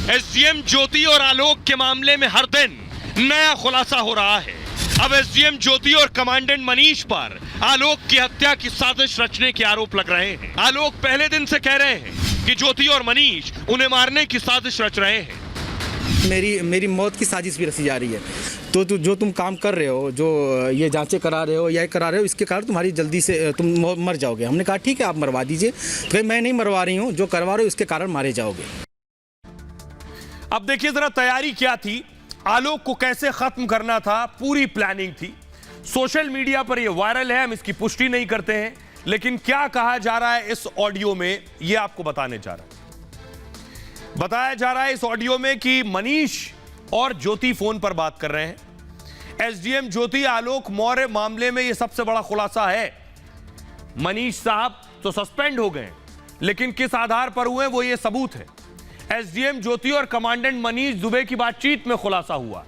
एसडीएम ज्योति और आलोक के मामले में हर दिन नया खुलासा हो रहा है। अब एसडीएम ज्योति और कमांडेंट मनीष पर आलोक की हत्या की साजिश रचने के आरोप लग रहे हैं। आलोक पहले दिन से कह रहे हैं कि ज्योति और मनीष उन्हें मारने की साजिश रच रहे हैं। मेरी मौत की साजिश भी रची जा रही है। तो जो तुम काम कर रहे हो, जो ये जांचें करा रहे हो या करा रहे हो, इसके कारण तुम्हारी जल्दी से तुम मर जाओगे। हमने कहा ठीक है आप मरवा दीजिए, तो मैं नहीं मरवा रही हूँ, जो करवा रहे हो इसके कारण मारे जाओगे। अब देखिए जरा तैयारी क्या थी, आलोक को कैसे खत्म करना था, पूरी प्लानिंग थी। सोशल मीडिया पर यह वायरल है, हम इसकी पुष्टि नहीं करते हैं, लेकिन क्या कहा जा रहा है इस ऑडियो में यह आपको बताने जा रहा है। बताया जा रहा है इस ऑडियो में कि मनीष और ज्योति फोन पर बात कर रहे हैं। एसडीएम ज्योति आलोक मौर्य मामले में यह सबसे बड़ा खुलासा है। मनीष साहब तो सस्पेंड हो गए, लेकिन किस आधार पर हुए वो ये सबूत है। एसडीएम ज्योति और कमांडेंट मनीष दुबे की बातचीत में खुलासा हुआ।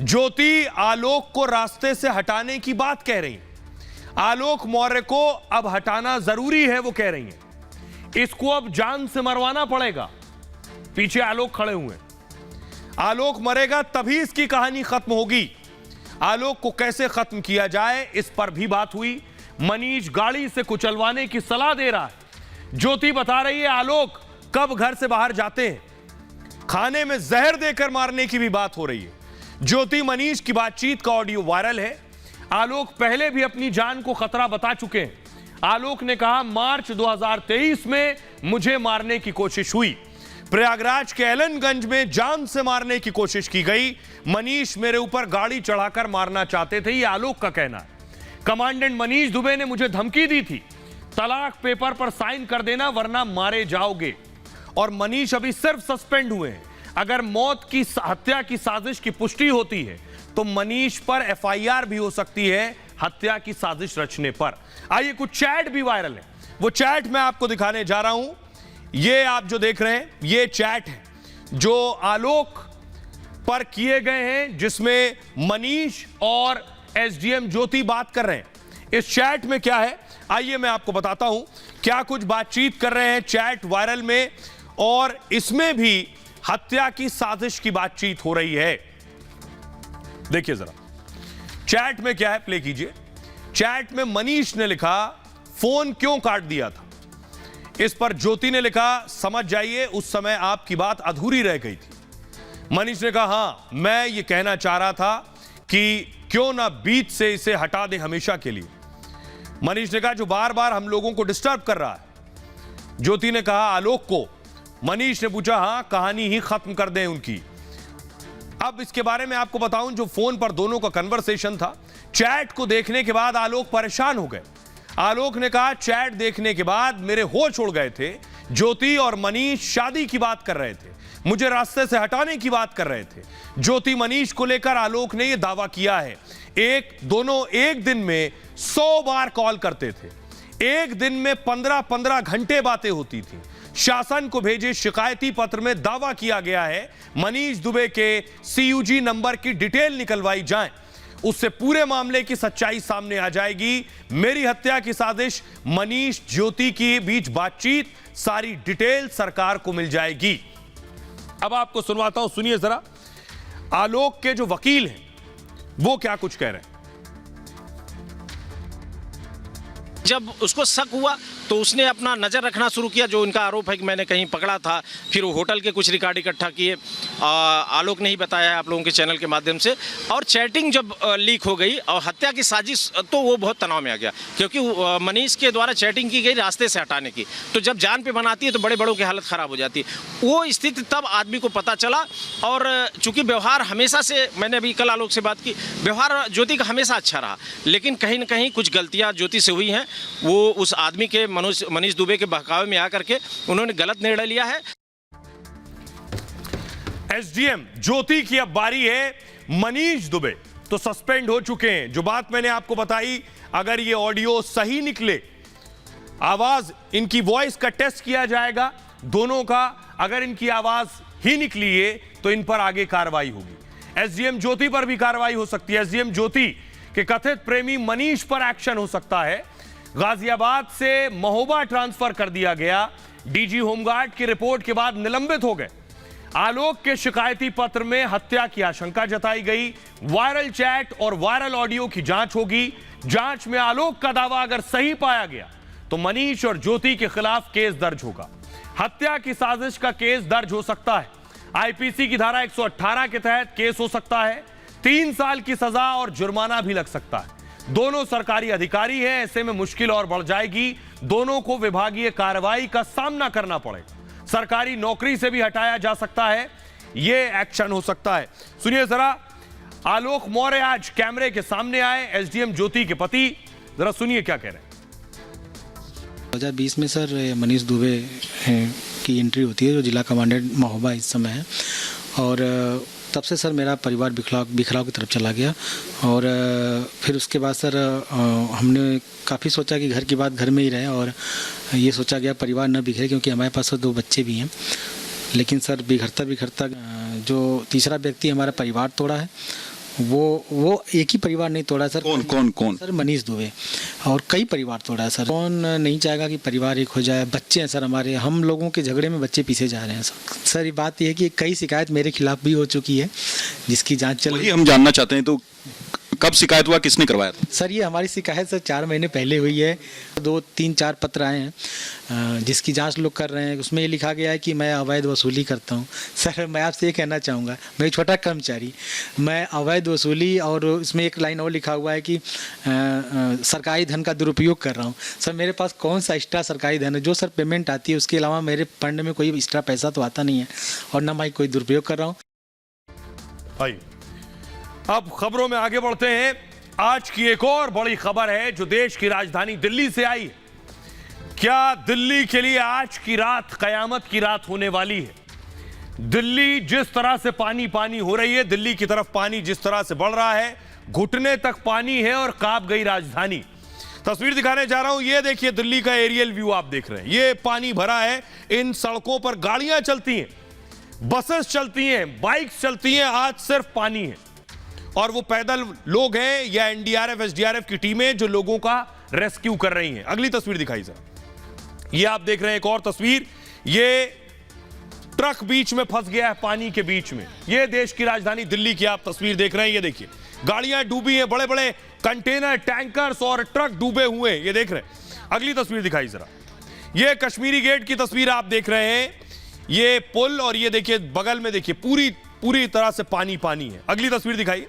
ज्योति आलोक को रास्ते से हटाने की बात कह रही है, आलोक मौर्य को अब हटाना जरूरी है वो कह रही है, इसको अब जान से मरवाना पड़ेगा। पीछे आलोक खड़े हुए, आलोक मरेगा तभी इसकी कहानी खत्म होगी। आलोक को कैसे खत्म किया जाए इस पर भी बात हुई। मनीष गाड़ी से कुचलवाने की सलाह दे रहा है, ज्योति बता रही है आलोक कब घर से बाहर जाते हैं, खाने में जहर देकर मारने की भी बात हो रही है। ज्योति मनीष की बातचीत का ऑडियो वायरल है। आलोक पहले भी अपनी जान को खतरा बता चुके हैं। आलोक ने कहा मार्च 2023 में मुझे मारने की कोशिश हुई, प्रयागराज के एलनगंज में जान से मारने की कोशिश की गई, मनीष मेरे ऊपर गाड़ी चढ़ाकर मारना चाहते थे, ये आलोक का कहना है। कमांडेंट मनीष दुबे ने मुझे धमकी दी थी, तलाक पेपर पर साइन कर देना वरना मारे जाओगे। और मनीष अभी सिर्फ सस्पेंड हुए हैं। अगर मौत की हत्या की साजिश की पुष्टि होती है तो मनीष पर एफआईआर भी हो सकती है हत्या की साजिश रचने पर। आइए कुछ चैट भी वायरल है, वो चैट मैं आपको दिखाने जा रहा हूं। ये आप जो देख रहे हैं ये चैट है जो आलोक पर किए गए हैं, जिसमें मनीष और एसडीएम ज्योति बात कर रहे हैं। इस चैट में क्या है आइए मैं आपको बताता हूं क्या कुछ बातचीत कर रहे हैं चैट वायरल में, और इसमें भी हत्या की साजिश की बातचीत हो रही है। देखिए जरा चैट में क्या है, प्ले कीजिए। चैट में मनीष ने लिखा फोन क्यों काट दिया था। इस पर ज्योति ने लिखा समझ जाइए उस समय आपकी बात अधूरी रह गई थी। मनीष ने कहा हां मैं ये कहना चाह रहा था कि क्यों ना बीच से इसे हटा दें हमेशा के लिए। मनीष ने कहा जो बार बार हम लोगों को डिस्टर्ब कर रहा है। ज्योति ने कहा आलोक को। मनीष ने पूछा हां कहानी ही खत्म कर दें उनकी। अब इसके बारे में आपको बताऊं जो फोन पर दोनों का कन्वर्सेशन था, चैट को देखने के बाद आलोक परेशान हो गए। आलोक ने कहा चैट देखने के बाद मेरे होश उड़ गए थे। ज्योति और मनीष शादी की बात कर रहे थे, मुझे रास्ते से हटाने की बात कर रहे थे। ज्योति मनीष को लेकर आलोक ने यह दावा किया है दोनों एक दिन में 100 बार कॉल करते थे, एक दिन में 15-15 घंटे बातें होती थी। शासन को भेजे शिकायती पत्र में दावा किया गया है मनीष दुबे के CUG नंबर की डिटेल निकलवाई जाए, उससे पूरे मामले की सच्चाई सामने आ जाएगी। मेरी हत्या की साजिश, मनीष ज्योति के बीच बातचीत, सारी डिटेल सरकार को मिल जाएगी। अब आपको सुनवाता हूं, सुनिए जरा आलोक के जो वकील हैं वो क्या कुछ कह रहे हैं। जब उसको शक हुआ तो उसने अपना नज़र रखना शुरू किया। जो उनका आरोप है कि मैंने कहीं पकड़ा था, फिर वो होटल के कुछ रिकॉर्ड इकट्ठा किए, आलोक ने ही बताया है आप लोगों के चैनल के माध्यम से। और चैटिंग जब लीक हो गई और हत्या की साजिश, तो वो बहुत तनाव में आ गया क्योंकि मनीष के द्वारा चैटिंग की गई रास्ते से हटाने की। तो जब जान पे बनाती है तो बड़े बड़ों की हालत ख़राब हो जाती है। वो स्थिति तब आदमी को पता चला। और चूँकि व्यवहार हमेशा से, मैंने अभी कल आलोक से बात की, व्यवहार ज्योति का हमेशा अच्छा रहा, लेकिन कहीं ना कहीं कुछ गलतियाँ ज्योति से हुई हैं। वो उस आदमी के मनीष दुबे के बहकावे में आकर के उन्होंने गलत निर्णय लिया है। SDM ज्योति की अब बारी है। मनीष दुबे तो सस्पेंड हो चुके हैं। जो बात मैंने आपको बताई, अगर ये ऑडियो सही निकले, आवाज इनकी वॉइस का टेस्ट किया जाएगा दोनों का, अगर इनकी आवाज ही निकली है तो इन पर आगे कार्रवाई होगी। SDM ज्योति पर भी कार्रवाई हो सकती है। SDM ज्योति के कथित प्रेमी मनीष पर एक्शन हो सकता है। गाजियाबाद से महोबा ट्रांसफर कर दिया गया। DG होमगार्ड की रिपोर्ट के बाद निलंबित हो गए। आलोक के शिकायती पत्र में हत्या की आशंका जताई गई। वायरल चैट और वायरल ऑडियो की जांच होगी। जांच में आलोक का दावा अगर सही पाया गया तो मनीष और ज्योति के खिलाफ केस दर्ज होगा। हत्या की साजिश का केस दर्ज हो सकता है। IPC की धारा 118 के तहत केस हो सकता है। 3 साल की सजा और जुर्माना भी लग सकता है। दोनों सरकारी अधिकारी हैं, ऐसे में मुश्किल और बढ़ जाएगी। दोनों को विभागीय कार्रवाई का सामना करना पड़ेगा। सरकारी नौकरी से भी हटाया जा सकता है। यह एक्शन हो सकता है। सुनिए जरा, आलोक मौर्य आज कैमरे के सामने आए, SDM ज्योति के पति। जरा सुनिए क्या कह रहे हैं। 2020 में सर मनीष दुबे की एंट्री होती है, जो जिला कमांडेंट महोबा इस समय है। और तब से सर मेरा परिवार बिखराव की तरफ चला गया। और फिर उसके बाद सर हमने काफ़ी सोचा कि घर की बात घर में ही रहे, और ये सोचा गया परिवार न बिखरे, क्योंकि हमारे पास 2 बच्चे भी हैं। लेकिन सर बिखरता बिखरता जो तीसरा व्यक्ति हमारा परिवार तोड़ा है, वो एक ही परिवार नहीं तोड़ा सर। कौन सर? मनीष दुबे। और कई परिवार तोड़ा है सर। कौन नहीं चाहेगा कि परिवार एक हो जाए। बच्चे हैं सर हमारे, हम लोगों के झगड़े में बच्चे पीछे जा रहे हैं सर। ये बात यह है कि कई शिकायत मेरे खिलाफ भी हो चुकी है, जिसकी जांच चल रही है। हम जानना चाहते हैं तो कब शिकायत हुआ, किसने करवाया था? सर ये हमारी शिकायत सर 4 महीने पहले हुई है। 2, 3, 4 पत्र आए हैं जिसकी जांच लोग कर रहे हैं। उसमें ये लिखा गया है कि मैं अवैध वसूली करता हूं। सर मैं आपसे ये कहना चाहूँगा, मैं एक छोटा कर्मचारी, मैं अवैध वसूली, और उसमें एक लाइन और लिखा हुआ है कि सरकारी धन का दुरुपयोग कर रहा हूँ। सर मेरे पास कौन सा एक्स्ट्रा सरकारी धन है? जो सर पेमेंट आती है उसके अलावा मेरे फंड में कोई एक्स्ट्रा पैसा तो आता नहीं है, और न मैं कोई दुरुपयोग कर रहा हूँ। अब खबरों में आगे बढ़ते हैं। आज की एक और बड़ी खबर है जो देश की राजधानी दिल्ली से आई है। क्या दिल्ली के लिए आज की रात कयामत की रात होने वाली है? दिल्ली जिस तरह से पानी पानी हो रही है, दिल्ली की तरफ पानी जिस तरह से बढ़ रहा है, घुटने तक पानी है और कांप गई राजधानी। तस्वीर दिखाने जा रहा हूं, ये देखिए दिल्ली का एरियल व्यू आप देख रहे हैं। ये पानी भरा है, इन सड़कों पर गाड़ियां चलती हैं, बसेस चलती हैं, बाइक्स चलती हैं, आज सिर्फ पानी है। और वो पैदल लोग हैं या NDRF SDRF की टीमें जो लोगों का रेस्क्यू कर रही हैं। अगली तस्वीर दिखाई जरा। ये आप देख रहे हैं एक और तस्वीर, ये ट्रक बीच में फंस गया है पानी के बीच में। ये देश की राजधानी दिल्ली की आप तस्वीर देख रहे हैं। ये देखिए गाड़ियां डूबी हैं, बड़े बड़े कंटेनर, टैंकर्स और ट्रक डूबे हुए हैं, ये देख रहे हैं। अगली तस्वीर दिखाई जरा, ये कश्मीरी गेट की तस्वीर आप देख रहे हैं, ये पुल और ये देखिए बगल में देखिए पूरी तरह से पानी पानी है। अगली तस्वीर दिखाइए,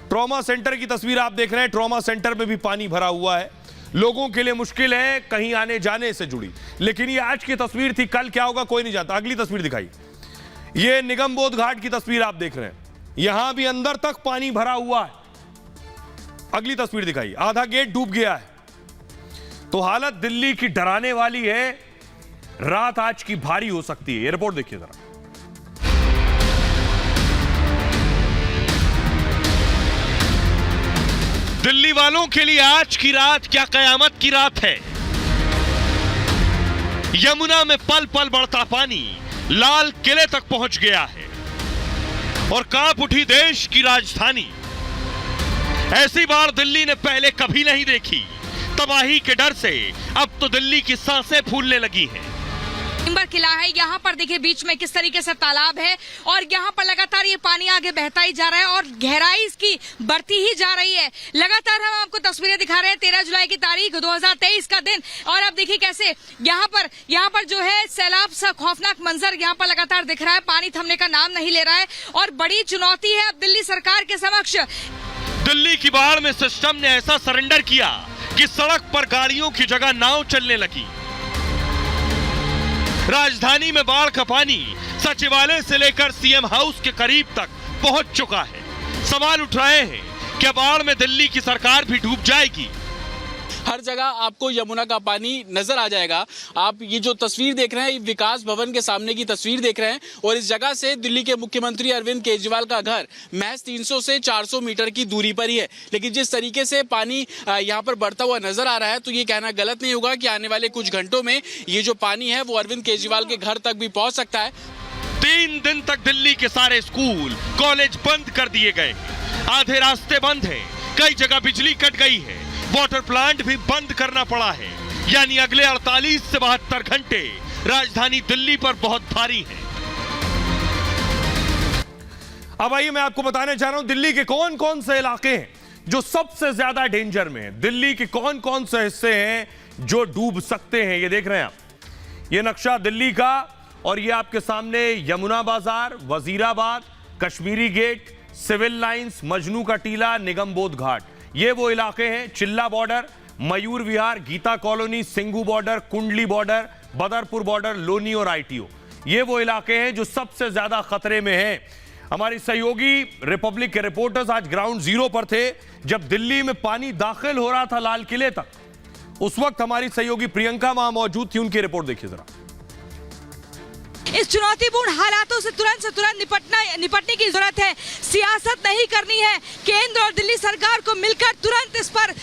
ट्रॉमा सेंटर की तस्वीर आप देख रहे हैं, ट्रॉमा सेंटर में भी पानी भरा हुआ है, लोगों के लिए मुश्किल है कहीं आने जाने से जुड़ी। लेकिन ये आज की तस्वीर थी, कल क्या होगा कोई नहीं जानता। अगली तस्वीर दिखाइए, ये निगमबोध घाट की तस्वीर आप देख रहे हैं, यहां भी अंदर तक पानी भरा हुआ है। अगली तस्वीर दिखाइए, आधा गेट डूब गया है। तो हालत दिल्ली की डराने वाली है, रात आज की भारी हो सकती है। ये रिपोर्ट देखिए जरा। दिल्ली वालों के लिए आज की रात क्या कयामत की रात है। यमुना में पल पल बढ़ता पानी लाल किले तक पहुंच गया है और कांप उठी देश की राजधानी। ऐसी बार दिल्ली ने पहले कभी नहीं देखी। तबाही के डर से अब तो दिल्ली की सांसें फूलने लगी हैं। टिम्बर किला है, यहाँ पर देखिए बीच में किस तरीके से तालाब है और यहाँ पर लगातार ये पानी आगे बहता ही जा रहा है और गहराई इसकी बढ़ती ही जा रही है। लगातार हम आपको तस्वीरें दिखा रहे हैं, 13 जुलाई की तारीख 2023 का दिन, और अब देखिए कैसे यहाँ पर जो है सैलाब सा खौफनाक मंजर यहाँ पर लगातार दिख रहा है। पानी थमने का नाम नहीं ले रहा है और बड़ी चुनौती है अब दिल्ली सरकार के समक्ष। दिल्ली की बाढ़ में सिस्टम ने ऐसा सरेंडर किया कि सड़क पर गाड़ियों की जगह नाव चलने लगी। राजधानी में बाढ़ का पानी सचिवालय से लेकर सीएम हाउस के करीब तक पहुंच चुका है। सवाल उठ रहे हैं कि बाढ़ में दिल्ली की सरकार भी डूब जाएगी। हर जगह आपको यमुना का पानी नजर आ जाएगा। आप ये जो तस्वीर देख रहे हैं, विकास भवन के सामने की तस्वीर देख रहे हैं और इस जगह से दिल्ली के मुख्यमंत्री अरविंद केजरीवाल का घर महज 300 से 400 मीटर की दूरी पर ही है। लेकिन जिस तरीके से पानी यहाँ पर बढ़ता हुआ नजर आ रहा है, तो ये कहना गलत नहीं होगा कि आने वाले कुछ घंटों में ये जो पानी है वो अरविंद केजरीवाल के घर तक भी पहुंच सकता है। 3 दिन तक दिल्ली के सारे स्कूल कॉलेज बंद कर दिए गए, आधे रास्ते बंद हैं, कई जगह बिजली कट गई है, वाटर प्लांट भी बंद करना पड़ा है। यानी अगले 48 से 72 घंटे राजधानी दिल्ली पर बहुत भारी है। अब आइए मैं आपको बताने जा रहा हूं दिल्ली के कौन कौन से इलाके हैं जो सबसे ज्यादा डेंजर में हैं। दिल्ली के कौन कौन से हिस्से हैं जो डूब सकते हैं। ये देख रहे हैं आप, ये नक्शा दिल्ली का, और ये आपके सामने Yamuna Bazar, Wazirabad, Kashmiri gate, civil lines, Majnu ka Tila, Nigambodh Ghat, ये वो इलाके हैं। Chilla border, Mayur Vihar, Geeta colony, Singhu border, Kundli border, Badarpur border, Loni और आईटीओ, ये वो इलाके हैं जो सबसे ज्यादा खतरे में हैं। हमारी सहयोगी रिपब्लिक के रिपोर्टर्स आज ग्राउंड जीरो पर थे जब दिल्ली में पानी दाखिल हो रहा था लाल किले तक। उस वक्त हमारी सहयोगी प्रियंका वहां मौजूद थी, उनकी रिपोर्ट देखिए जरा। इस चुनौतीपूर्ण हालातों से तुरंत निपटने की जरूरत है। सियासत नहीं करनी है, केंद्र और दिल्ली सरकार को मिलकर तुरंत इस पर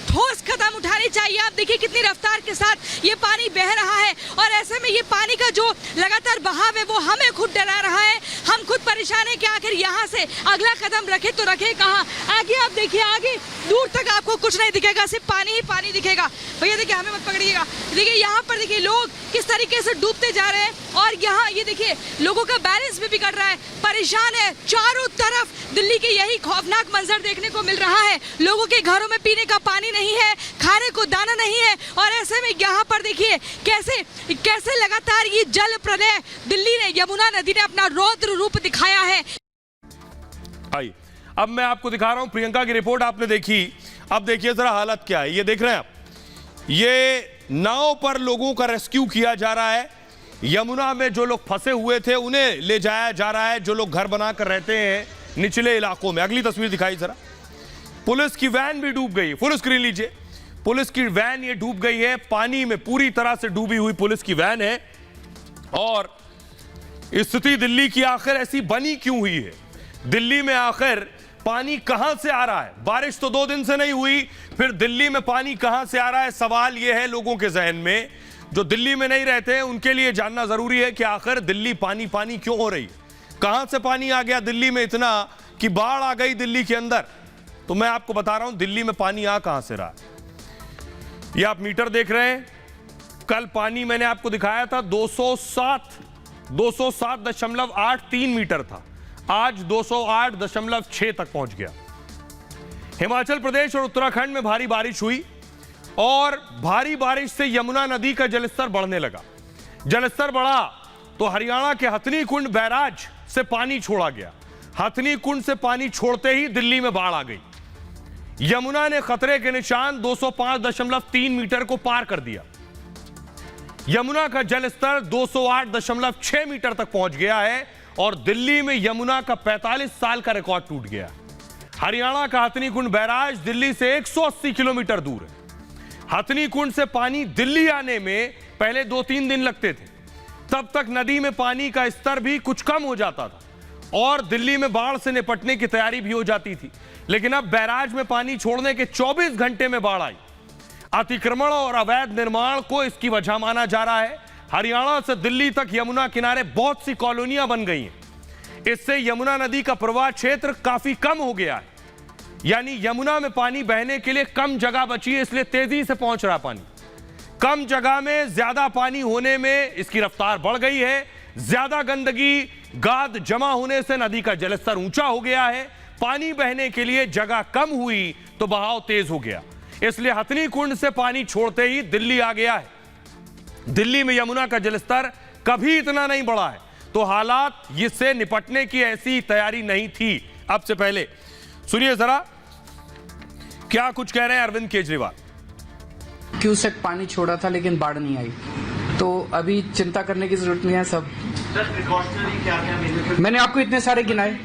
ठोस कदम उठाने चाहिए। आप देखिए कितनी रफ्तार के साथ ये पानी बह रहा है और ऐसे में ये पानी का जो लगातार बहाव है वो हमें खुद डरा रहा है। हम खुद परेशान हैं कि आखिर यहाँ से अगला कदम रखे तो रखे कहाँ। आगे आप देखिए, आगे दूर तक आपको कुछ नहीं दिखेगा, सिर्फ पानी ही पानी दिखेगा। भैया देखिए, हमें मत पकड़िएगा। देखिए यहाँ पर देखिए लोग किस तरीके से डूबते जा रहे हैं और यहाँ ये देखिए लोगों का बैलेंस भी बिगड़ रहा है, परेशान है। चारों तरफ दिल्ली के यही खौफनाक मंजर देखने को मिल रहा है। लोगों के घरों में पीने का पानी नहीं है, खाने को दाना नहीं है और ऐसे में यहाँ पर देखिए कैसे लगातार ये जल प्रलय दिल्ली ने, यमुना नदी ने अपना रौद्र रूप दिखाया है। आइए अब मैं आपको दिखा रहा हूं, प्रियंका की रिपोर्ट आपने देखी, अब देखिए जरा हालत क्या है। ये देख रहे हैं आप, ये नाव पर लोगों का रेस्क्यू किया जा रहा है। यमुना में जो लोग फंसे हुए थे उन्हें ले जाया जा रहा है, जो लोग घर बनाकर रहते हैं निचले इलाकों में। अगली तस्वीर दिखाई जरा, पुलिस की वैन भी डूब गई। फुल स्क्रीन लीजिए, पुलिस की वैन ये डूब गई है, पानी में पूरी तरह से डूबी हुई पुलिस की वैन है। और स्थिति दिल्ली की आखिर ऐसी बनी क्यों हुई है? दिल्ली में आखिर पानी कहां से आ रहा है? बारिश तो 2 दिन से नहीं हुई, फिर दिल्ली में पानी कहां से आ रहा है? सवाल यह है लोगों के जहन में, जो दिल्ली में नहीं रहते हैं उनके लिए जानना जरूरी है कि आखिर दिल्ली पानी पानी क्यों हो रही है। कहां से पानी आ गया दिल्ली में इतना कि बाढ़ आ गई दिल्ली के अंदर? तो मैं आपको बता रहा हूं दिल्ली में पानी आ कहां से रहा है। ये आप मीटर देख रहे हैं, कल पानी मैंने आपको दिखाया था 207.83 मीटर था, आज 208.6 तक पहुंच गया। हिमाचल प्रदेश और उत्तराखंड में भारी बारिश हुई और भारी बारिश से यमुना नदी का जलस्तर बढ़ने लगा। जलस्तर बढ़ा तो हरियाणा के हथनी कुंड बैराज से पानी छोड़ा गया। हथनी कुंड से पानी छोड़ते ही दिल्ली में बाढ़ आ गई। यमुना ने खतरे के निशान 205.3 मीटर को पार कर दिया। यमुना का जलस्तर 208.6 मीटर तक पहुंच गया है और दिल्ली में यमुना का 45 साल का रिकॉर्ड टूट गया। हरियाणा का हथनी कुंड बैराज दिल्ली से 180 किलोमीटर दूर है। हथनी कुंड से पानी दिल्ली आने में पहले 2-3 दिन लगते थे, तब तक नदी में पानी का स्तर भी कुछ कम हो जाता था और दिल्ली में बाढ़ से निपटने की तैयारी भी हो जाती थी। लेकिन अब बैराज में पानी छोड़ने के 24 घंटे में बाढ़ आई। अतिक्रमण और अवैध निर्माण को इसकी वजह माना जा रहा है। हरियाणा से दिल्ली तक यमुना किनारे बहुत सी कॉलोनियां बन गई हैं। इससे यमुना नदी का प्रवाह क्षेत्र काफी कम हो गया है, यानी यमुना में पानी बहने के लिए कम जगह बची है, इसलिए तेजी से पहुंच रहा पानी। कम जगह में ज्यादा पानी होने में इसकी रफ्तार बढ़ गई है। ज्यादा गंदगी गाद जमा होने से नदी का जलस्तर ऊंचा हो गया है। पानी बहने के लिए जगह कम हुई तो बहाव तेज हो गया, इसलिए हथनी कुंड से पानी छोड़ते ही दिल्ली आ गया है। दिल्ली में यमुना का जलस्तर कभी इतना नहीं बढ़ा है, तो हालात इससे निपटने की ऐसी तैयारी नहीं थी अब से पहले। सुनिए जरा क्या कुछ कह रहे हैं अरविंद केजरीवाल। क्यूसेक पानी छोड़ा था लेकिन बाढ़ नहीं आई, तो अभी चिंता करने की जरूरत नहीं है। सब मैंने आपको इतने सारे गिनाए।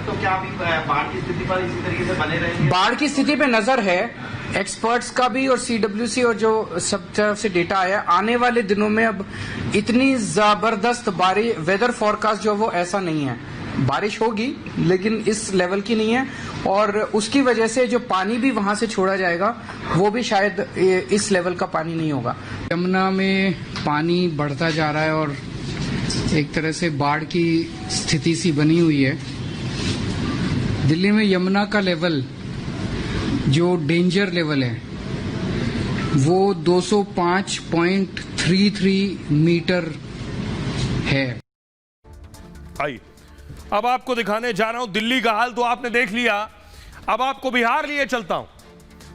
तो क्या अभी बाढ़ की स्थिति पर इसी तरीके से बने रहेंगे? बाढ़ की स्थिति पे नजर है, एक्सपर्ट्स का भी और CWC और जो सब तरफ से डेटा आया। आने वाले दिनों में अब इतनी जबरदस्त बारिश, वेदर फोरकास्ट जो वो ऐसा नहीं है। बारिश होगी लेकिन इस लेवल की नहीं है और उसकी वजह से जो पानी भी वहां से छोड़ा जाएगा वो भी शायद इस लेवल का पानी नहीं होगा। यमुना में पानी बढ़ता जा रहा है और एक तरह से बाढ़ की स्थिति सी बनी हुई है। दिल्ली में यमुना का लेवल जो डेंजर लेवल है वो 205.33 मीटर है। आइए अब आपको दिखाने जा रहा हूं दिल्ली का हाल, तो आपने देख लिया। अब आपको बिहार लिए चलता हूं।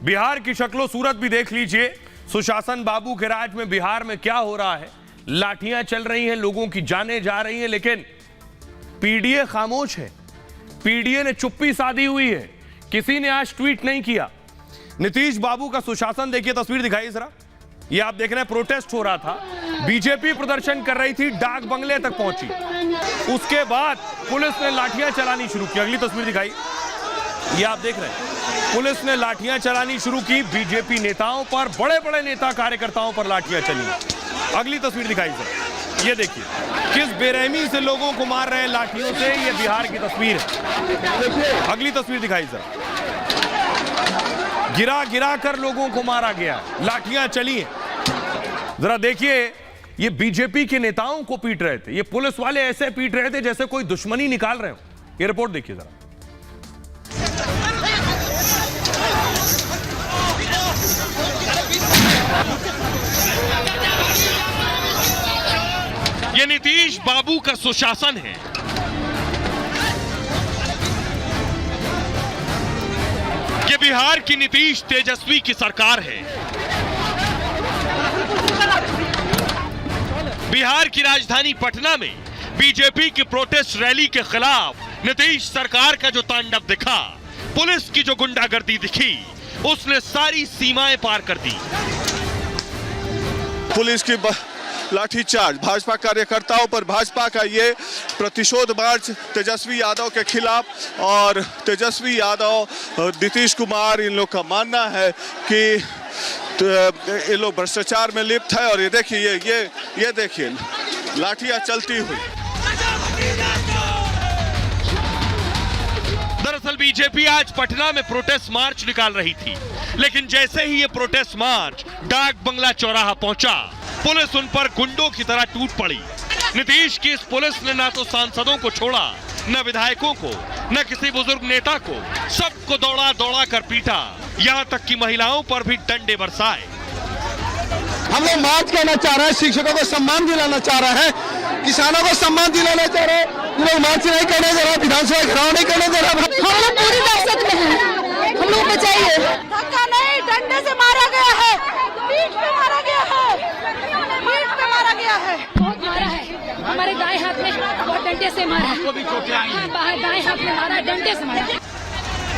बिहार की शक्लो सूरत भी देख लीजिए। सुशासन बाबू के राज में बिहार में क्या हो रहा है। लाठियां चल रही हैं, लोगों की जानें जा रही हैं, लेकिन पीडीए खामोश है। पीडीए ने चुप्पी साधी हुई है। किसी ने आज ट्वीट नहीं किया। नीतीश बाबू का सुशासन देखिए, तस्वीर दिखाइए जरा। ये आप देख रहे हैं प्रोटेस्ट हो रहा था, बीजेपी प्रदर्शन कर रही थी, डाक बंगले तक पहुंची। उसके बाद पुलिस ने लाठियां चलानी शुरू की। अगली तस्वीर दिखाई, ये आप देख रहे हैं पुलिस ने लाठियां चलानी शुरू की। बीजेपी नेताओं पर, बड़े बड़े नेता कार्यकर्ताओं पर लाठियां चली। अगली तस्वीर दिखाई सर, ये देखिए किस बेरहमी से लोगों को मार रहे हैं लाठियों से। ये बिहार की तस्वीर है। अगली तस्वीर दिखाई सर, गिरा गिरा कर लोगों को मारा गया, लाठियां चली हैं। जरा देखिए, ये बीजेपी के नेताओं को पीट रहे थे, ये पुलिस वाले ऐसे पीट रहे थे जैसे कोई दुश्मनी निकाल रहे हो। ये रिपोर्ट देखिए जरा। ये नीतीश बाबू का सुशासन है। ये बिहार की नीतीश तेजस्वी की सरकार है। बिहार की राजधानी पटना में बीजेपी की प्रोटेस्ट रैली के खिलाफ नीतीश सरकार का जो तांडव दिखा, पुलिस की जो गुंडागर्दी दिखी, उसने सारी सीमाएं पार कर दी। पुलिस की लाठीचार्ज, भाजपा कार्यकर्ताओं पर भाजपा का ये प्रतिशोध मार्च तेजस्वी यादव के खिलाफ, और तेजस्वी यादव, नीतीश कुमार, इन लोग का मानना है कि ये लोग भ्रष्टाचार में लिप्त है। और ये देखिए, ये देखिए लाठियां चलती हुई। दरअसल बीजेपी आज पटना में प्रोटेस्ट मार्च निकाल रही थी, लेकिन जैसे ही ये प्रोटेस्ट मार्च डाक बंगला चौराहा पहुंचा, पुलिस उन पर गुंडों की तरह टूट पड़ी। नीतीश की इस पुलिस ने ना तो सांसदों को छोड़ा, न विधायकों को, न किसी बुजुर्ग नेता को, सबको दौड़ा दौड़ा कर पीटा, यहां तक कि महिलाओं पर भी डंडे बरसाए। हम लोग मार्च करना चाह रहे हैं, शिक्षकों को सम्मान दिलाना चाह रहे हैं, किसानों को सम्मान दिलाना चाह रहे हैं। लोग मार्च नहीं करने दे रहा, विधानसभा घेराव नहीं करने दे रहा। हम लोग पूरी दहशत में हैं, हम लोग बचाइए। धक्का नहीं, डंडे से मारा गया है, पीठ पे मारा गया है, पीठ पे मारा गया है, बहुत मारा है। हमारे दाएं हाथ में बहुत डंडे से मारा, दाएं हाथ में मारा, डंडे से मारा।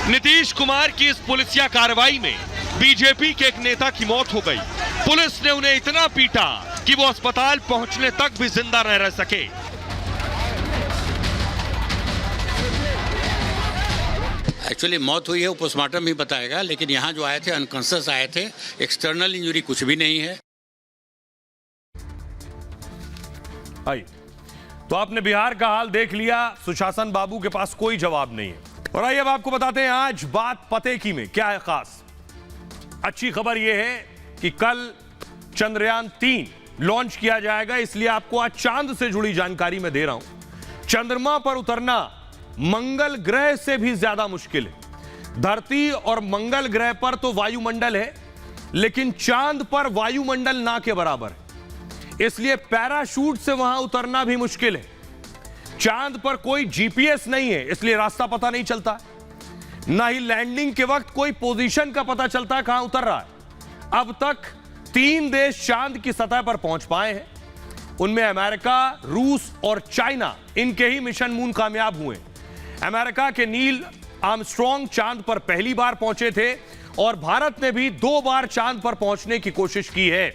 नीतीश कुमार की इस पुलिसिया कार्रवाई में बीजेपी के एक नेता की मौत हो गई। पुलिस ने उन्हें इतना पीटा कि वो अस्पताल पहुंचने तक भी जिंदा न रह सके। एक्चुअली मौत हुई है, वो पोस्टमार्टम ही बताएगा, लेकिन यहाँ जो आए थे अनकॉन्शियस आए थे, एक्सटर्नल इंजरी कुछ भी नहीं है। आइए, तो आपने बिहार का हाल देख लिया, सुशासन बाबू के पास कोई जवाब नहीं है। और आइए अब आपको बताते हैं आज बात पते की में क्या है खास। अच्छी खबर यह है कि कल चंद्रयान 3 लॉन्च किया जाएगा, इसलिए आपको आज चांद से जुड़ी जानकारी मैं दे रहा हूं। चंद्रमा पर उतरना मंगल ग्रह से भी ज्यादा मुश्किल है। धरती और मंगल ग्रह पर तो वायुमंडल है, लेकिन चांद पर वायुमंडल ना के बराबर है, इसलिए पैराशूट से वहां उतरना भी मुश्किल है। चांद पर कोई जीपीएस नहीं है, इसलिए रास्ता पता नहीं चलता, ना ही लैंडिंग के वक्त कोई पोजीशन का पता चलता है कहां उतर रहा है। अब तक 3 देश चांद की सतह पर पहुंच पाए हैं, उनमें अमेरिका, रूस और चाइना, इनके ही मिशन मून कामयाब हुए। अमेरिका के नील आर्मस्ट्रॉन्ग चांद पर पहली बार पहुंचे थे और भारत ने भी 2 बार चांद पर पहुंचने की कोशिश की है।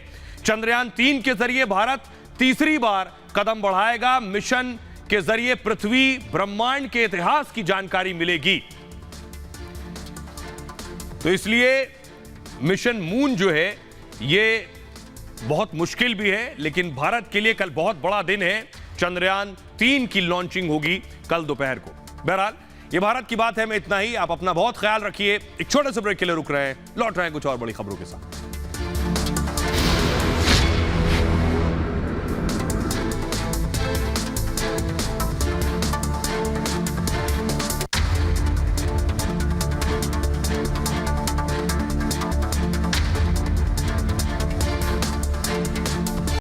चंद्रयान 3 के जरिए भारत तीसरी बार कदम बढ़ाएगा। मिशन के जरिए पृथ्वी, ब्रह्मांड के इतिहास की जानकारी मिलेगी। तो इसलिए मिशन मून जो है ये बहुत मुश्किल भी है, लेकिन भारत के लिए कल बहुत बड़ा दिन है। चंद्रयान 3 की लॉन्चिंग होगी कल दोपहर को। बहरहाल ये भारत की बात है, मैं इतना ही। आप अपना बहुत ख्याल रखिए। एक छोटे से ब्रेक के लिए रुक रहे हैं, लौट रहे हैं कुछ और बड़ी खबरों के साथ।